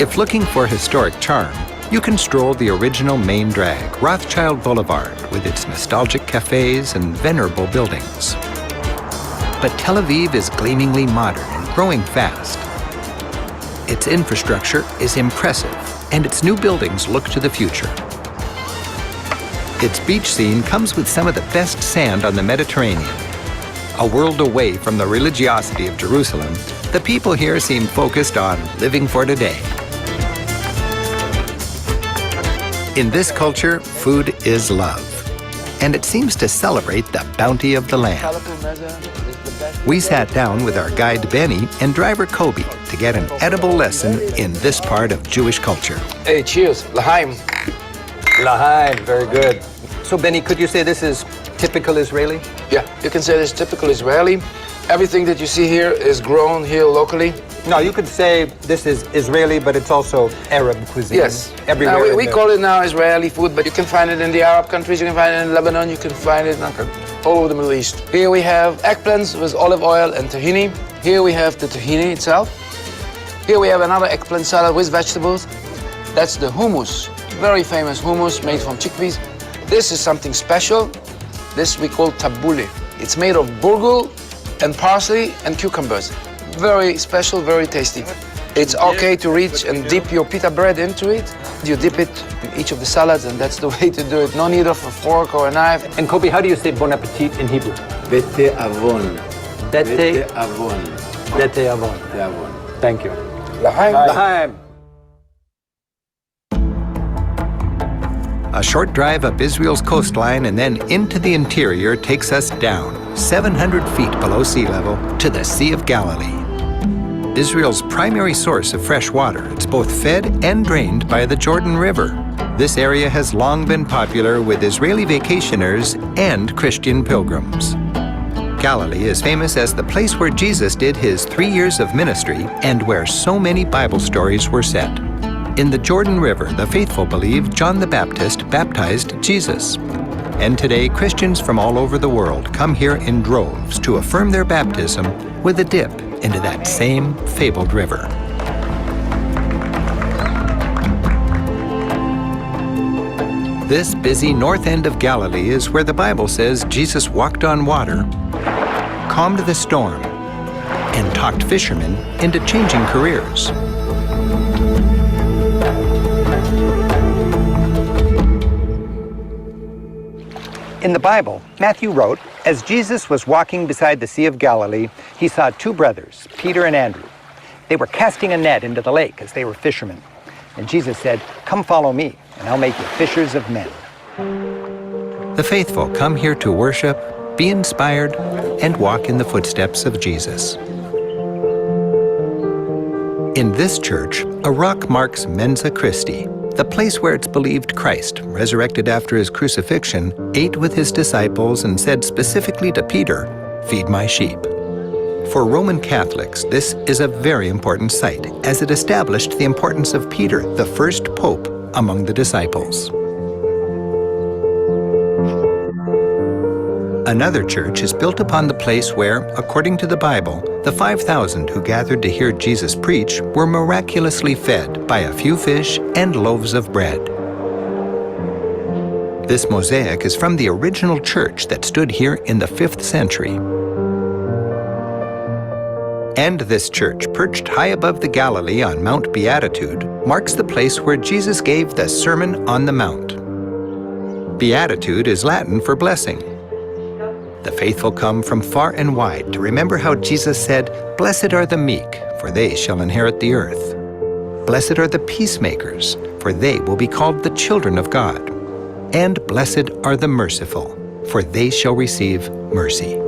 If looking for historic charm, you can stroll the original main drag, Rothschild Boulevard, with its nostalgic cafes and venerable buildings. But Tel Aviv is gleamingly modern and growing fast. Its infrastructure is impressive, and its new buildings look to the future. Its beach scene comes with some of the best sand on the Mediterranean. A world away from the religiosity of Jerusalem, the people here seem focused on living for today. In this culture, food is love, and it seems to celebrate the bounty of the land. We sat down with our guide Benny and driver Kobe to get an edible lesson in this part of Jewish culture. Hey, cheers. L'chaim. L'chaim, very good. So Benny, could you say this is typical Israeli? Yeah, you can say this is typical Israeli. Everything that you see here is grown here locally. No, you could say this is Israeli, but it's also Arab cuisine. Yes. Everywhere. Now, we call it now Israeli food, but you can find it in the Arab countries, you can find it in Lebanon, you can find it all over the Middle East. Here we have eggplants with olive oil and tahini. Here we have the tahini itself. Here we have another eggplant salad with vegetables. That's the hummus, very famous hummus made from chickpeas. This is something special. This we call tabbouleh. It's made of burghul and parsley and cucumbers. Very special, very tasty. It's okay to reach and dip your pita bread into it. You dip it in each of the salads, and that's the way to do it. No need of a fork or a knife. And Kobe, how do you say bon appetit in Hebrew? Bete avon. Bete avon. Bete avon. Thank you. L'chaim. L'chaim. A short drive up Israel's coastline and then into the interior takes us down 700 feet below sea level to the Sea of Galilee. Israel's primary source of fresh water, it's both fed and drained by the Jordan River. This area has long been popular with Israeli vacationers and Christian pilgrims. Galilee is famous as the place where Jesus did his 3 years of ministry and where so many Bible stories were set. In the Jordan River, the faithful believe John the Baptist baptized Jesus. And today, Christians from all over the world come here in droves to affirm their baptism with a dip into that same fabled river. This busy north end of Galilee is where the Bible says Jesus walked on water, calmed the storm, and talked fishermen into changing careers. In the Bible, Matthew wrote, as Jesus was walking beside the Sea of Galilee, he saw two brothers, Peter and Andrew. They were casting a net into the lake as they were fishermen. And Jesus said, come follow me, and I'll make you fishers of men. The faithful come here to worship, be inspired, and walk in the footsteps of Jesus. In this church, a rock marks Mensa Christi, the place where it's believed Christ, resurrected after his crucifixion, ate with his disciples and said specifically to Peter, "Feed my sheep." For Roman Catholics, this is a very important site, as it established the importance of Peter, the first pope among the disciples. Another church is built upon the place where, according to the Bible, the 5,000 who gathered to hear Jesus preach were miraculously fed by a few fish and loaves of bread. This mosaic is from the original church that stood here in the 5th century. And this church, perched high above the Galilee on Mount Beatitude, marks the place where Jesus gave the Sermon on the Mount. Beatitude is Latin for blessing. The faithful come from far and wide to remember how Jesus said, "Blessed are the meek, for they shall inherit the earth. Blessed are the peacemakers, for they will be called the children of God. And blessed are the merciful, for they shall receive mercy."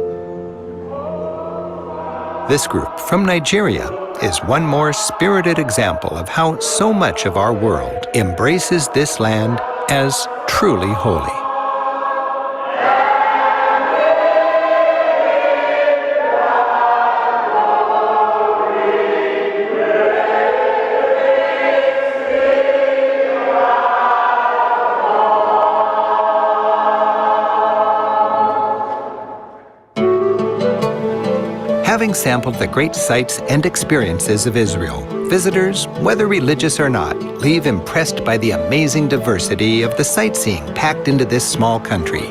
This group from Nigeria is one more spirited example of how so much of our world embraces this land as truly holy. Having sampled the great sights and experiences of Israel, visitors, whether religious or not, leave impressed by the amazing diversity of the sightseeing packed into this small country.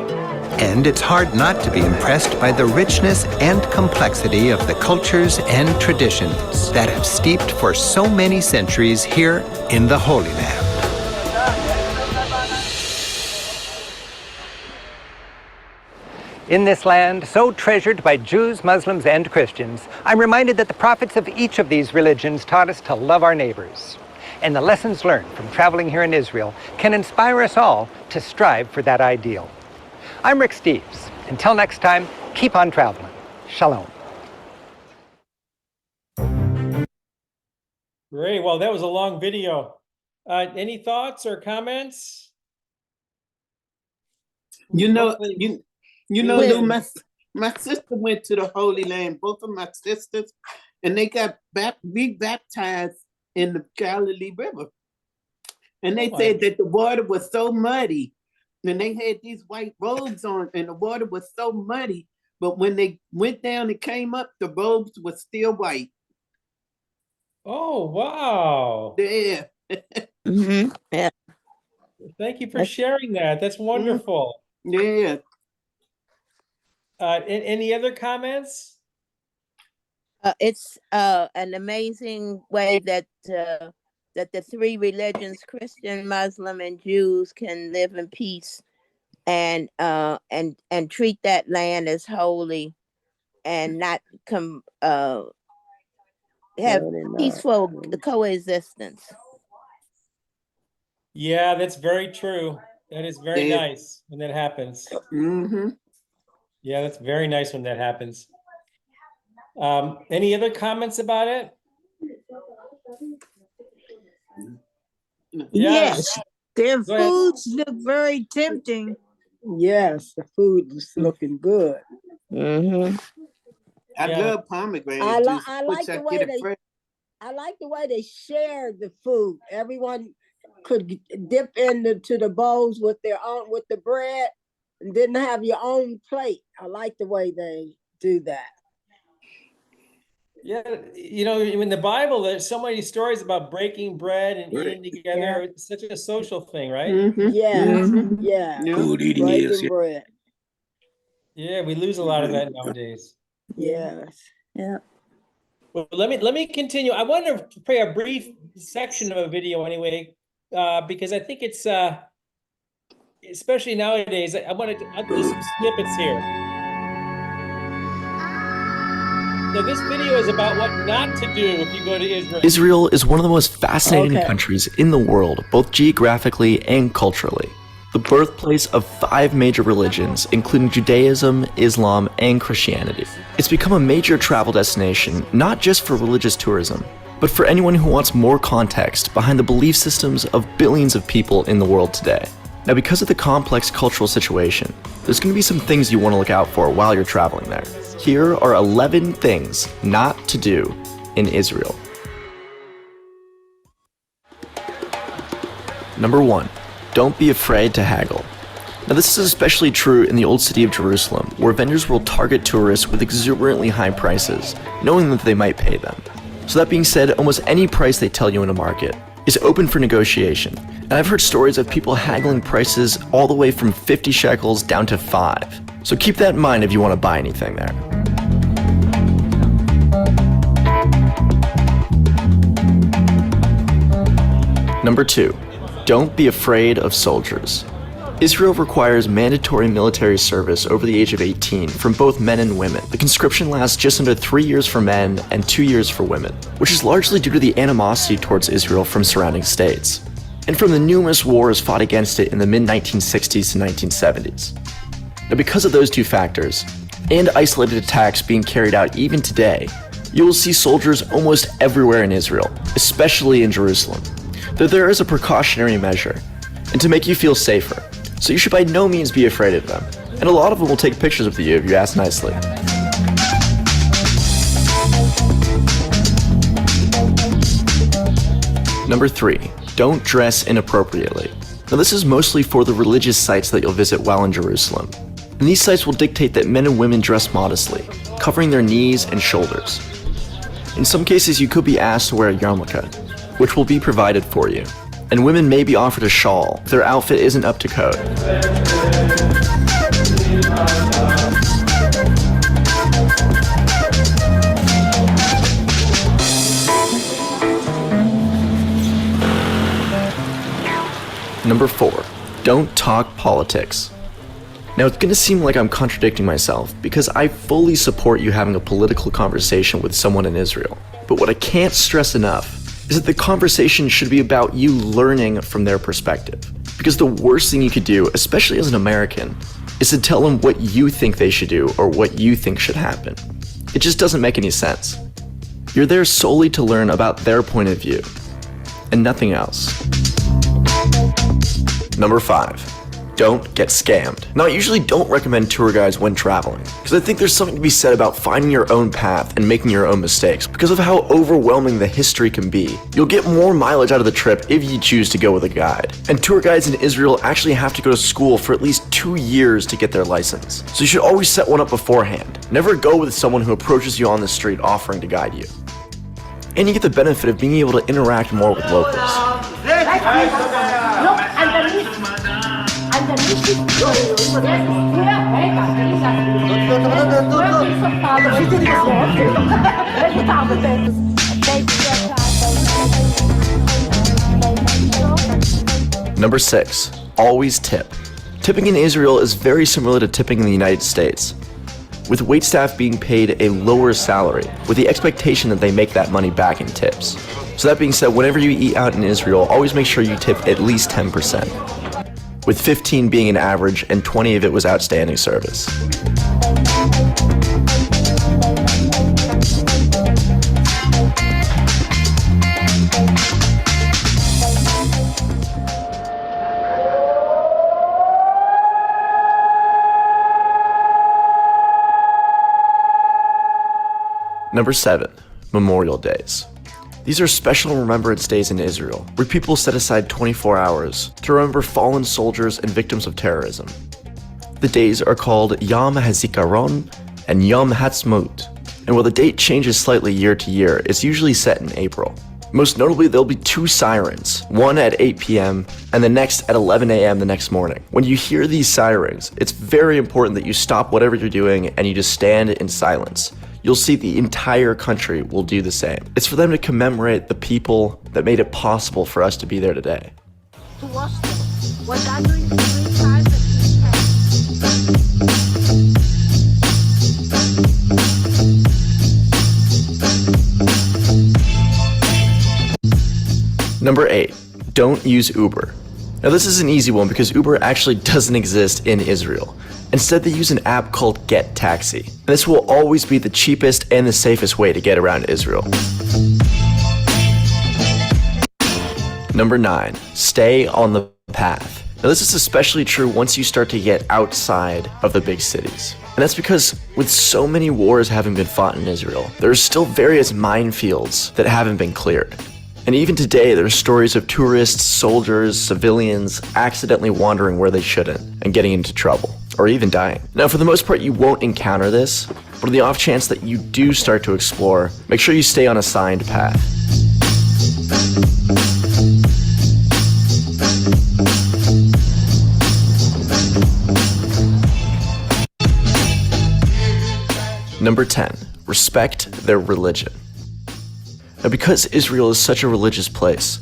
And it's hard not to be impressed by the richness and complexity of the cultures and traditions that have steeped for so many centuries here in the Holy Land. In this land, so treasured by Jews, Muslims, and Christians, I'm reminded that the prophets of each of these religions taught us to love our neighbors. And the lessons learned from traveling here in Israel can inspire us all to strive for that ideal. I'm Rick Steves. Until next time, keep on traveling. Shalom. Great. Well, that was a long video. Any thoughts or comments? You know, Hopefully- Lou, my sister went to the Holy Land, both of my sisters, and they got rebaptized in the Galilee River. And they Oh, said that the water was so muddy, and they had these white robes on, and the water was so muddy, but when they went down and came up, the robes were still white. Oh, wow. Yeah. Yeah. Thank you for sharing that. That's wonderful. Yeah. Any other comments? It's an amazing way that that the three religions, Christian, Muslim, and Jews, can live in peace and treat that land as holy and not have peaceful coexistence. Yeah, that's very true. That is very Yeah. nice when that happens. Mm-hmm. Yeah, that's very nice when that happens. Any other comments about it? Yes. Their Go ahead. foods look very tempting. Yes, the food is looking good. Mm-hmm. I Yeah. love pomegranate I juice. like Which the I way get they it fresh. I like the way they shared the food. Everyone could dip into the bowls with their own with the bread and didn't have your own plate. I like the way they do that. Yeah, in the Bible, there's so many stories about breaking bread and eating together. Yeah. It's such a social thing, right? Mhm, Yeah, mhm. yeah. Yeah. Food eating Breaking is. bread. Yeah, we lose a lot of that nowadays. Yes. Yeah. Well, let me continue. I want to play a brief section of a video anyway, because I think it's especially nowadays. I'll do some snippets here. So this video is about what not to do if you go to Israel. Israel is one of the most fascinating Okay. countries in the world, both geographically and culturally. The birthplace of 5 major religions, including Judaism, Islam, and Christianity. It's become a major travel destination, not just for religious tourism, but for anyone who wants more context behind the belief systems of billions of people in the world today. Now, because of the complex cultural situation, there's going to be some things you want to look out for while you're traveling there. Here are 11 things not to do in Israel. Number 1. Don't be afraid to haggle. Now, this is especially true in the old city of Jerusalem, where vendors will target tourists with exuberantly high prices, knowing that they might pay them. So that being said, almost any price they tell you in a market is open for negotiation. And I've heard stories of people haggling prices all the way from 50 shekels down to 5. So keep that in mind if you want to buy anything there. Number 2. Don't be afraid of soldiers. Israel requires mandatory military service over the age of 18 from both men and women. The conscription lasts just under 3 years for men and 2 years for women, which is largely due to the animosity towards Israel from surrounding states, and from the numerous wars fought against it in the mid-1960s to 1970s. Now, because of those two factors, and isolated attacks being carried out even today, you will see soldiers almost everywhere in Israel, especially in Jerusalem. Though there is a precautionary measure, and to make you feel safer, so you should by no means be afraid of them, and a lot of them will take pictures with you if you ask nicely. Number 3. Don't dress inappropriately. Now, this is mostly for the religious sites that you'll visit while in Jerusalem. And these sites will dictate that men and women dress modestly, covering their knees and shoulders. In some cases, you could be asked to wear a yarmulke, which will be provided for you. And women may be offered a shawl if their outfit isn't up to code. Number 4. Don't talk politics. Now, it's going to seem like I'm contradicting myself because I fully support you having a political conversation with someone in Israel. But what I can't stress enough is that the conversation should be about you learning from their perspective. Because the worst thing you could do, especially as an American, is to tell them what you think they should do or what you think should happen. It just doesn't make any sense. You're there solely to learn about their point of view, and nothing else. Number 5. Don't get scammed. Now, I usually don't recommend tour guides when traveling, because I think there's something to be said about finding your own path and making your own mistakes. Because of how overwhelming the history can be, you'll get more mileage out of the trip if you choose to go with a guide. And tour guides in Israel actually have to go to school for at least 2 years to get their license. So you should always set one up beforehand. Never go with someone who approaches you on the street offering to guide you. And you get the benefit of being able to interact more with locals. Number 6. Always tip. Tipping in Israel is very similar to tipping in the United States, with waitstaff being paid a lower salary, with the expectation that they make that money back in tips. So that being said, whenever you eat out in Israel, always make sure you tip at least 10%, with 15 being an average and 20 if it was outstanding service. Number 7, Memorial Days. These are special remembrance days in Israel, where people set aside 24 hours to remember fallen soldiers and victims of terrorism. The days are called Yom HaZikaron and Yom Ha'atzmaut, and while the date changes slightly year to year, it's usually set in April. Most notably, there'll be 2 sirens, one at 8 p.m. and the next at 11 a.m. the next morning. When you hear these sirens, it's very important that you stop whatever you're doing and you just stand in silence. You'll see the entire country will do the same. It's for them to commemorate the people that made it possible for us to be there today. Number 8, don't use Uber. Now this is an easy one because Uber actually doesn't exist in Israel. Instead, they use an app called Get Taxi. And this will always be the cheapest and the safest way to get around Israel. Number 9, stay on the path. Now this is especially true once you start to get outside of the big cities. And that's because with so many wars having been fought in Israel, there are still various minefields that haven't been cleared. And even today, there are stories of tourists, soldiers, civilians accidentally wandering where they shouldn't and getting into trouble, or even dying. Now, for the most part, you won't encounter this, but on the off chance that you do start to explore, make sure you stay on a signed path. Number 10, respect their religion. Now, because Israel is such a religious place,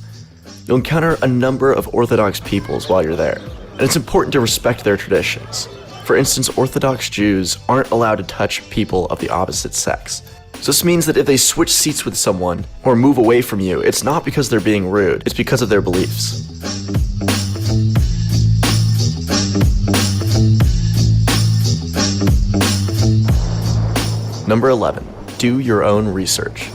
you'll encounter a number of Orthodox peoples while you're there, and it's important to respect their traditions. For instance, Orthodox Jews aren't allowed to touch people of the opposite sex. So this means that if they switch seats with someone or move away from you, it's not because they're being rude, it's because of their beliefs. Number 11, do your own research.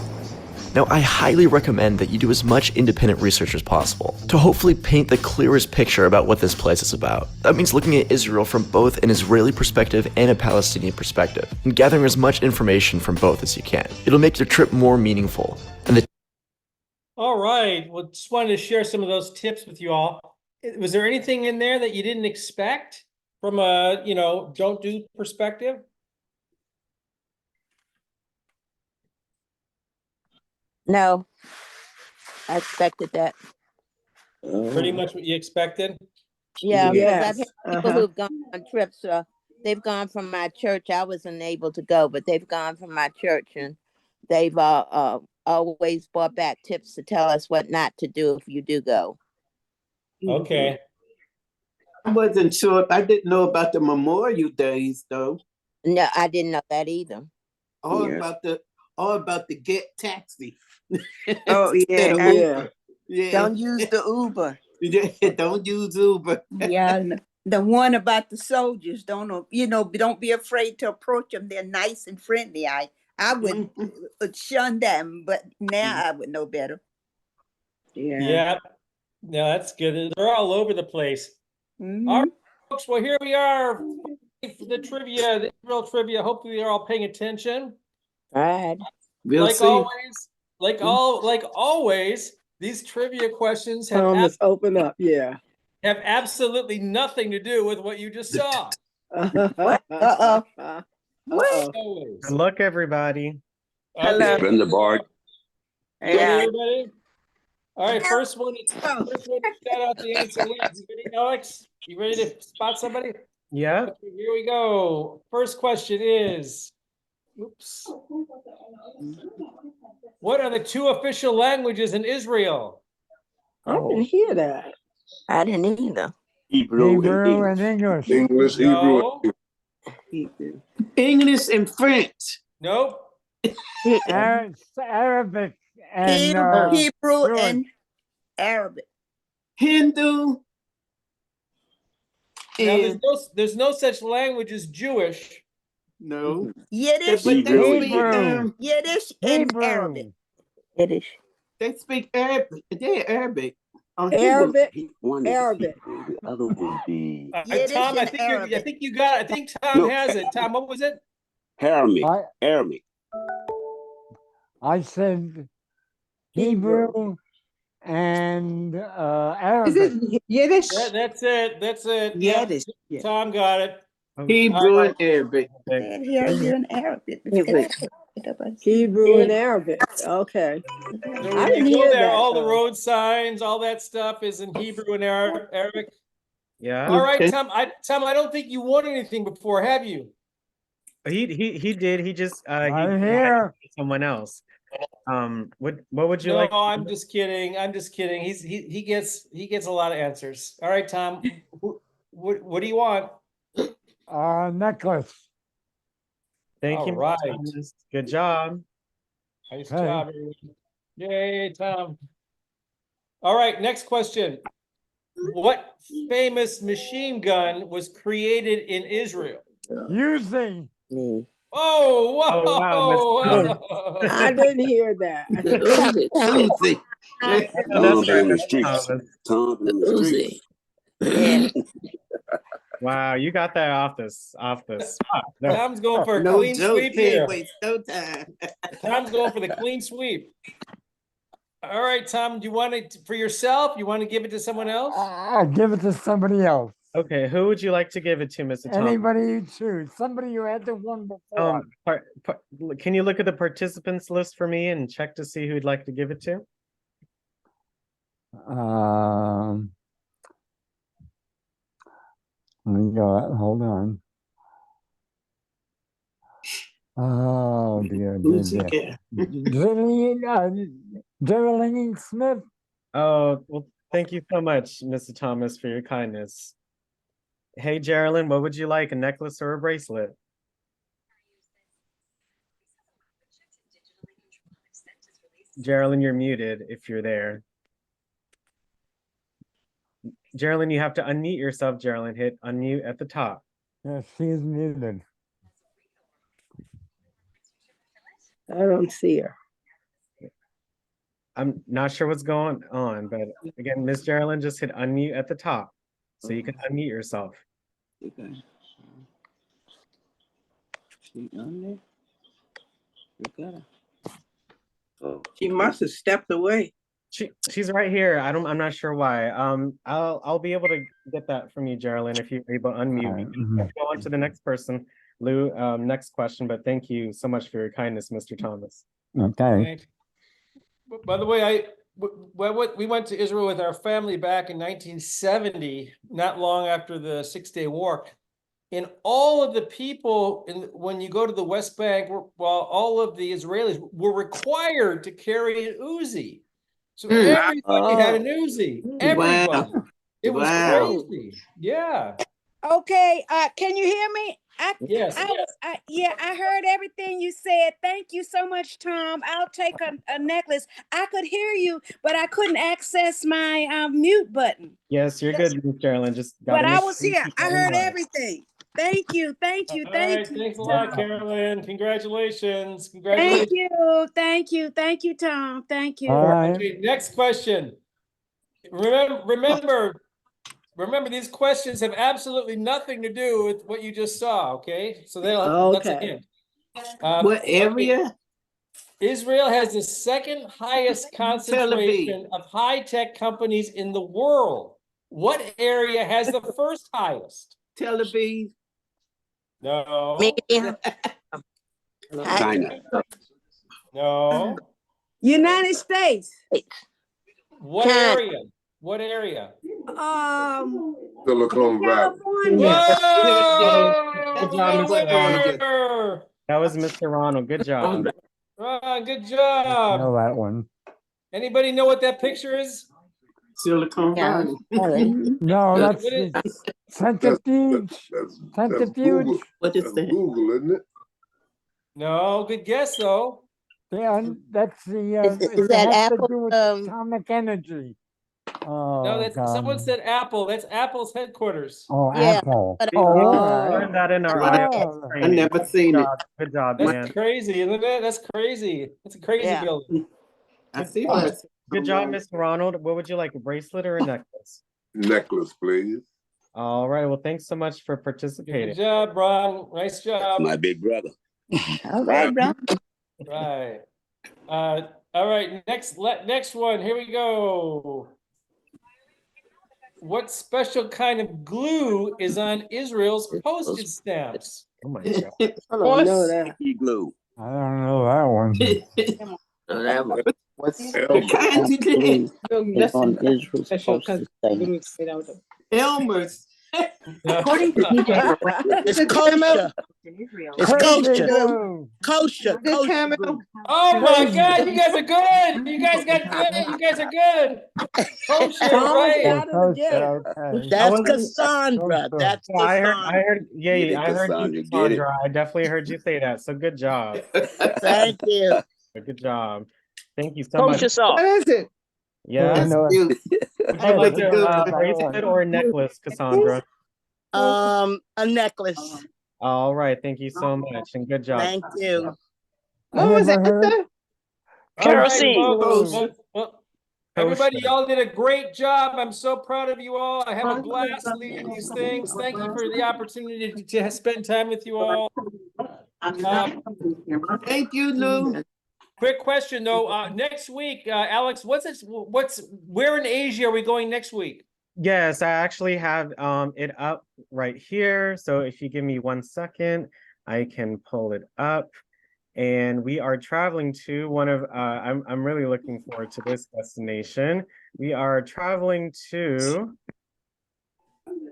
Now, I highly recommend that you do as much independent research as possible to hopefully paint the clearest picture about what this place is about. That means looking at Israel from both an Israeli perspective and a Palestinian perspective, and gathering as much information from both as you can. It'll make your trip more meaningful. All right, well, just wanted to share some of those tips with you all. Was there anything in there that you didn't expect from a, don't do perspective? No, I expected that. Pretty much what you expected? Yeah, because I've Yes. had people who've gone on trips. They've gone from my church. I wasn't able to go, but they've gone from my church, and they've always brought back tips to tell us what not to do if you do go. Okay. I wasn't sure. I didn't know about the Memorial Days though. No, I didn't know that either. All Yeah. about the Get Taxi. Oh, Instead of yeah. Uber. Yeah. Don't use the Uber. Yeah, don't use Uber. Yeah, and the one about the soldiers, don't be afraid to approach them. They're nice and friendly. I would shun them, but now I would know better. Yeah. No, that's good. They're all over the place. Mhm. All right, folks. Well, here we are for the trivia, the Israel trivia. Hopefully, you're all paying attention. All right. We'll Like see. always, these trivia questions have Thomas, open up. Yeah. have absolutely nothing to do with what you just saw. What? What? Always. Good luck, everybody. Hello. Brenda Bard. Good, Yeah. everybody. All right, first one to shout out the answer wins. You ready, Alex? You ready to spot somebody? Yeah. Okay, here we go. First question is, oops. What are the 2 official languages in Israel? I didn't hear that. I didn't either. Hebrew and English. English, No. English and French. Nope. Arabic and Hebrew and Arabic. Hindu. Now, And there's no such language as Jewish. no. Yiddish, But they speak, Hebrew. Yiddish and Arabic. Yiddish. they speak Arabic. They're Arabic. Arabic. One is Arabic. Hebrew, the other would be Yiddish Tom, I and think Arabic. you got it. I think Tom No. has it. Tom, what was it? Aramaic. Aramaic. I said Hebrew and Is Arabic. it Yiddish? That's it. That's it. Yep. Yiddish. Yeah. Tom got it. Hebrew and Arabic. Said Hebrew and Arabic. Hebrew and Arabic. Okay. So I when didn't you go hear there, that, all the though. road signs, all that stuff is in Hebrew and Arabic. Yeah. All right, Okay. Tom. Tom, I don't think you won anything before, have you? He did. He just I'm here. Someone else. What would you No, like? I'm just kidding. I'm just kidding. He gets a lot of answers. All right, Tom. What do you want? Necklace. Thank All you, right. Thomas. Good job. Nice Hey. job, everyone. Yay, Tom. All right, next question. What famous machine gun was created in Israel? Using. Oh, whoa! Oh, wow, whoa. I didn't hear that. Uzi. That's in the right, streets. Thomas. Tom in the streets. Yeah. Wow, you got that off the spot. No. Tom's going for a No clean joke. sweep He ain't here. waste no time. Tom's going for the clean sweep. All right, Tom, do you want it for yourself? You want to give it to someone else? Give it to somebody else. Okay, who would you like to give it to, Mr. Tom? Anybody you choose. Somebody you had the one before. Can you look at the participants list for me and check to see who you'd like to give it to? Let me go. Hold on. Oh dear, Uzi. Geraldine Smith. Oh, well, thank you so much, Mr. Thomas, for your kindness. Hey, Geraldine, what would you like, a necklace or a bracelet? Geraldine, you're muted if you're there. Geraldine, you have to unmute yourself, Geraldine. Hit unmute at the top. Yes, she is muted. I don't see her. I'm not sure what's going on, but again, Miss Geraldine, just hit unmute at the top so you can unmute yourself. Okay. She on there? We got her. Oh, she must have stepped away. She's right here. I'm not sure why. I'll be able to get that from you, Geraldine, if you're able to unmute me. Let's go on to the next person. Lou, next question, but thank you so much for your kindness, Mr. Thomas. Okay. By the way, we went to Israel with our family back in 1970, not long after the Six-Day War. And all of the people, when you go to the West Bank, well, all of the Israelis were required to carry an Uzi. So everybody had an Uzi. Everybody. Wow. It was crazy. Yeah. Okay, can you hear me? Yes. Yeah, I heard everything you said. Thank you so much, Tom. I'll take a necklace. I could hear you, but I couldn't access my mute button. Yes, you're good, Miss Geraldine. Just But I was here. I heard everything. Thank you. Thank you. All Thank right, you. thanks a lot, Carolyn. Congratulations. Thank Congratulations. you. Thank you. Thank you, Tom. Thank you. Okay, next question. Remember, these questions have absolutely nothing to do with what you just saw, okay? So that's a hint. What area? Israel has the second highest concentration of high-tech companies in the world. What area has the first highest? Tel Aviv. No. China. No. United States. What area? What area? Silicon Valley. Good job, Mr. Ronald. That was Mr. Ronald. Good job. Good job. Know that one. Anybody know what that picture is? Silicon Valley. No, that's What is- centrifuge. Centrifuge. What is that? Google, isn't it? No, good guess though. Yeah, that's the. Is that Apple? Atomic energy. Oh, No, that's someone said Apple. That's Apple's headquarters. Oh, Yeah, Apple. but- Learned that in our IELTS I training. never seen it. Good job, That's man. crazy, isn't it? That's crazy. That's a crazy Yeah. building. I see that. Good job, Mr. Ronald. What would you like, a bracelet or a necklace? Necklace, please. All right. Well, thanks so much for Good participating. job, Ron. Nice job. My big brother. All right, bro. Right. All right, next one, here we go. What special kind of glue is on Israel's postage stamps? Oh my God. I don't know that. Glue. I don't know that one. What's the kind of glue That's on Israel's special postage because stamps? Elmer's. According to DJ, It's kosher. It's kosher. Kosher. Kosher. glue. Oh my God, you guys are good. You guys got good. You guys are good. Kosher, right? That's Cassandra. That's Yeah, I Cassandra. heard, yeah, Get it, I heard Cassandra, you, get it. Cassandra. I definitely heard you say that. So good job. Thank you. Good job. Thank you so much. what is it? Yeah. That's cute. Would you like That's a good. bracelet or a necklace, Cassandra? A necklace. All right. Thank you so much and good job. Thank you. What was it? Kerosene. Kosher. Everybody, y'all did a great job. I'm so proud of you all. I have a blast leading these things. Thank you for the opportunity to spend time with you all. Thank you, Lou. Quick question though, next week, Alex, where in Asia are we going next week? Yes, I actually have it up right here. So if you give me 1 second, I can pull it up. And we are traveling to one of I'm really looking forward to this destination. We are traveling to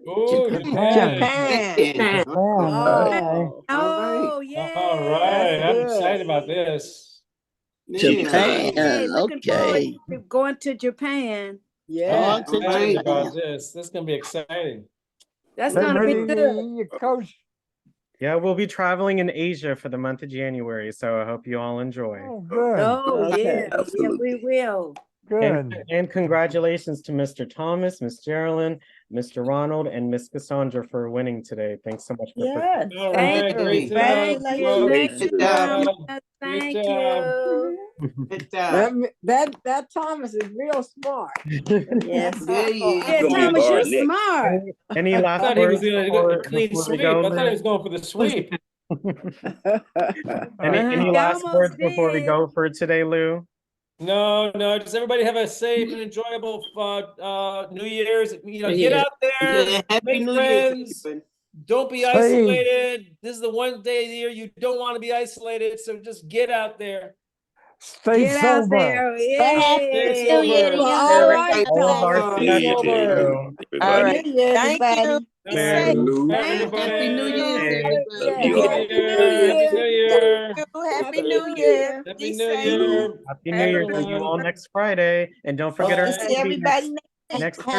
Japan. Oh, yeah. All right, I'm excited about this. Japan. Hey, looking forward Okay. to going to Japan. Yeah. I'm excited about this. This is gonna be exciting. That's gonna be good. yeah, we'll be traveling in Asia for the month of January. So I hope you all enjoy. Oh, yeah. Yeah, we will. And congratulations to Mr. Thomas, Miss Geraldine, Mr. Ronald, and Miss Cassandra for winning today. Thanks so much for Yes. All Thank right, you. great job. Thank you. Thank you. Good job. Thomas. Thank Great job. you. Good job. That Thomas is real smart. Yes. Yeah, Yeah, Gonna be Thomas, hard you're next. smart. Any I last thought he was words gonna before, go clean before we sweep. go? I thought he was going for the sweep. Any He last almost words before we did. go for today, Lou? No, just everybody have a safe and enjoyable New Year's. Get out there, Yeah, Happy make New Year. friends. Don't be isolated. This is the one day of the year you don't want to be isolated. So just get out there. Get out there. Stay Yeah. sober. All right, All of our Thomas. Stay cities sober. too. All right. New Year, Thank everybody. you. All right, Lou. everybody. Happy New Year, Hey. everybody. Happy New Happy New Year. Happy New Year. Year. Happy New Year. Happy Be New safe. Year. Happy New Year to you all next Friday. And don't forget Hope our to see everybody next next Thursday.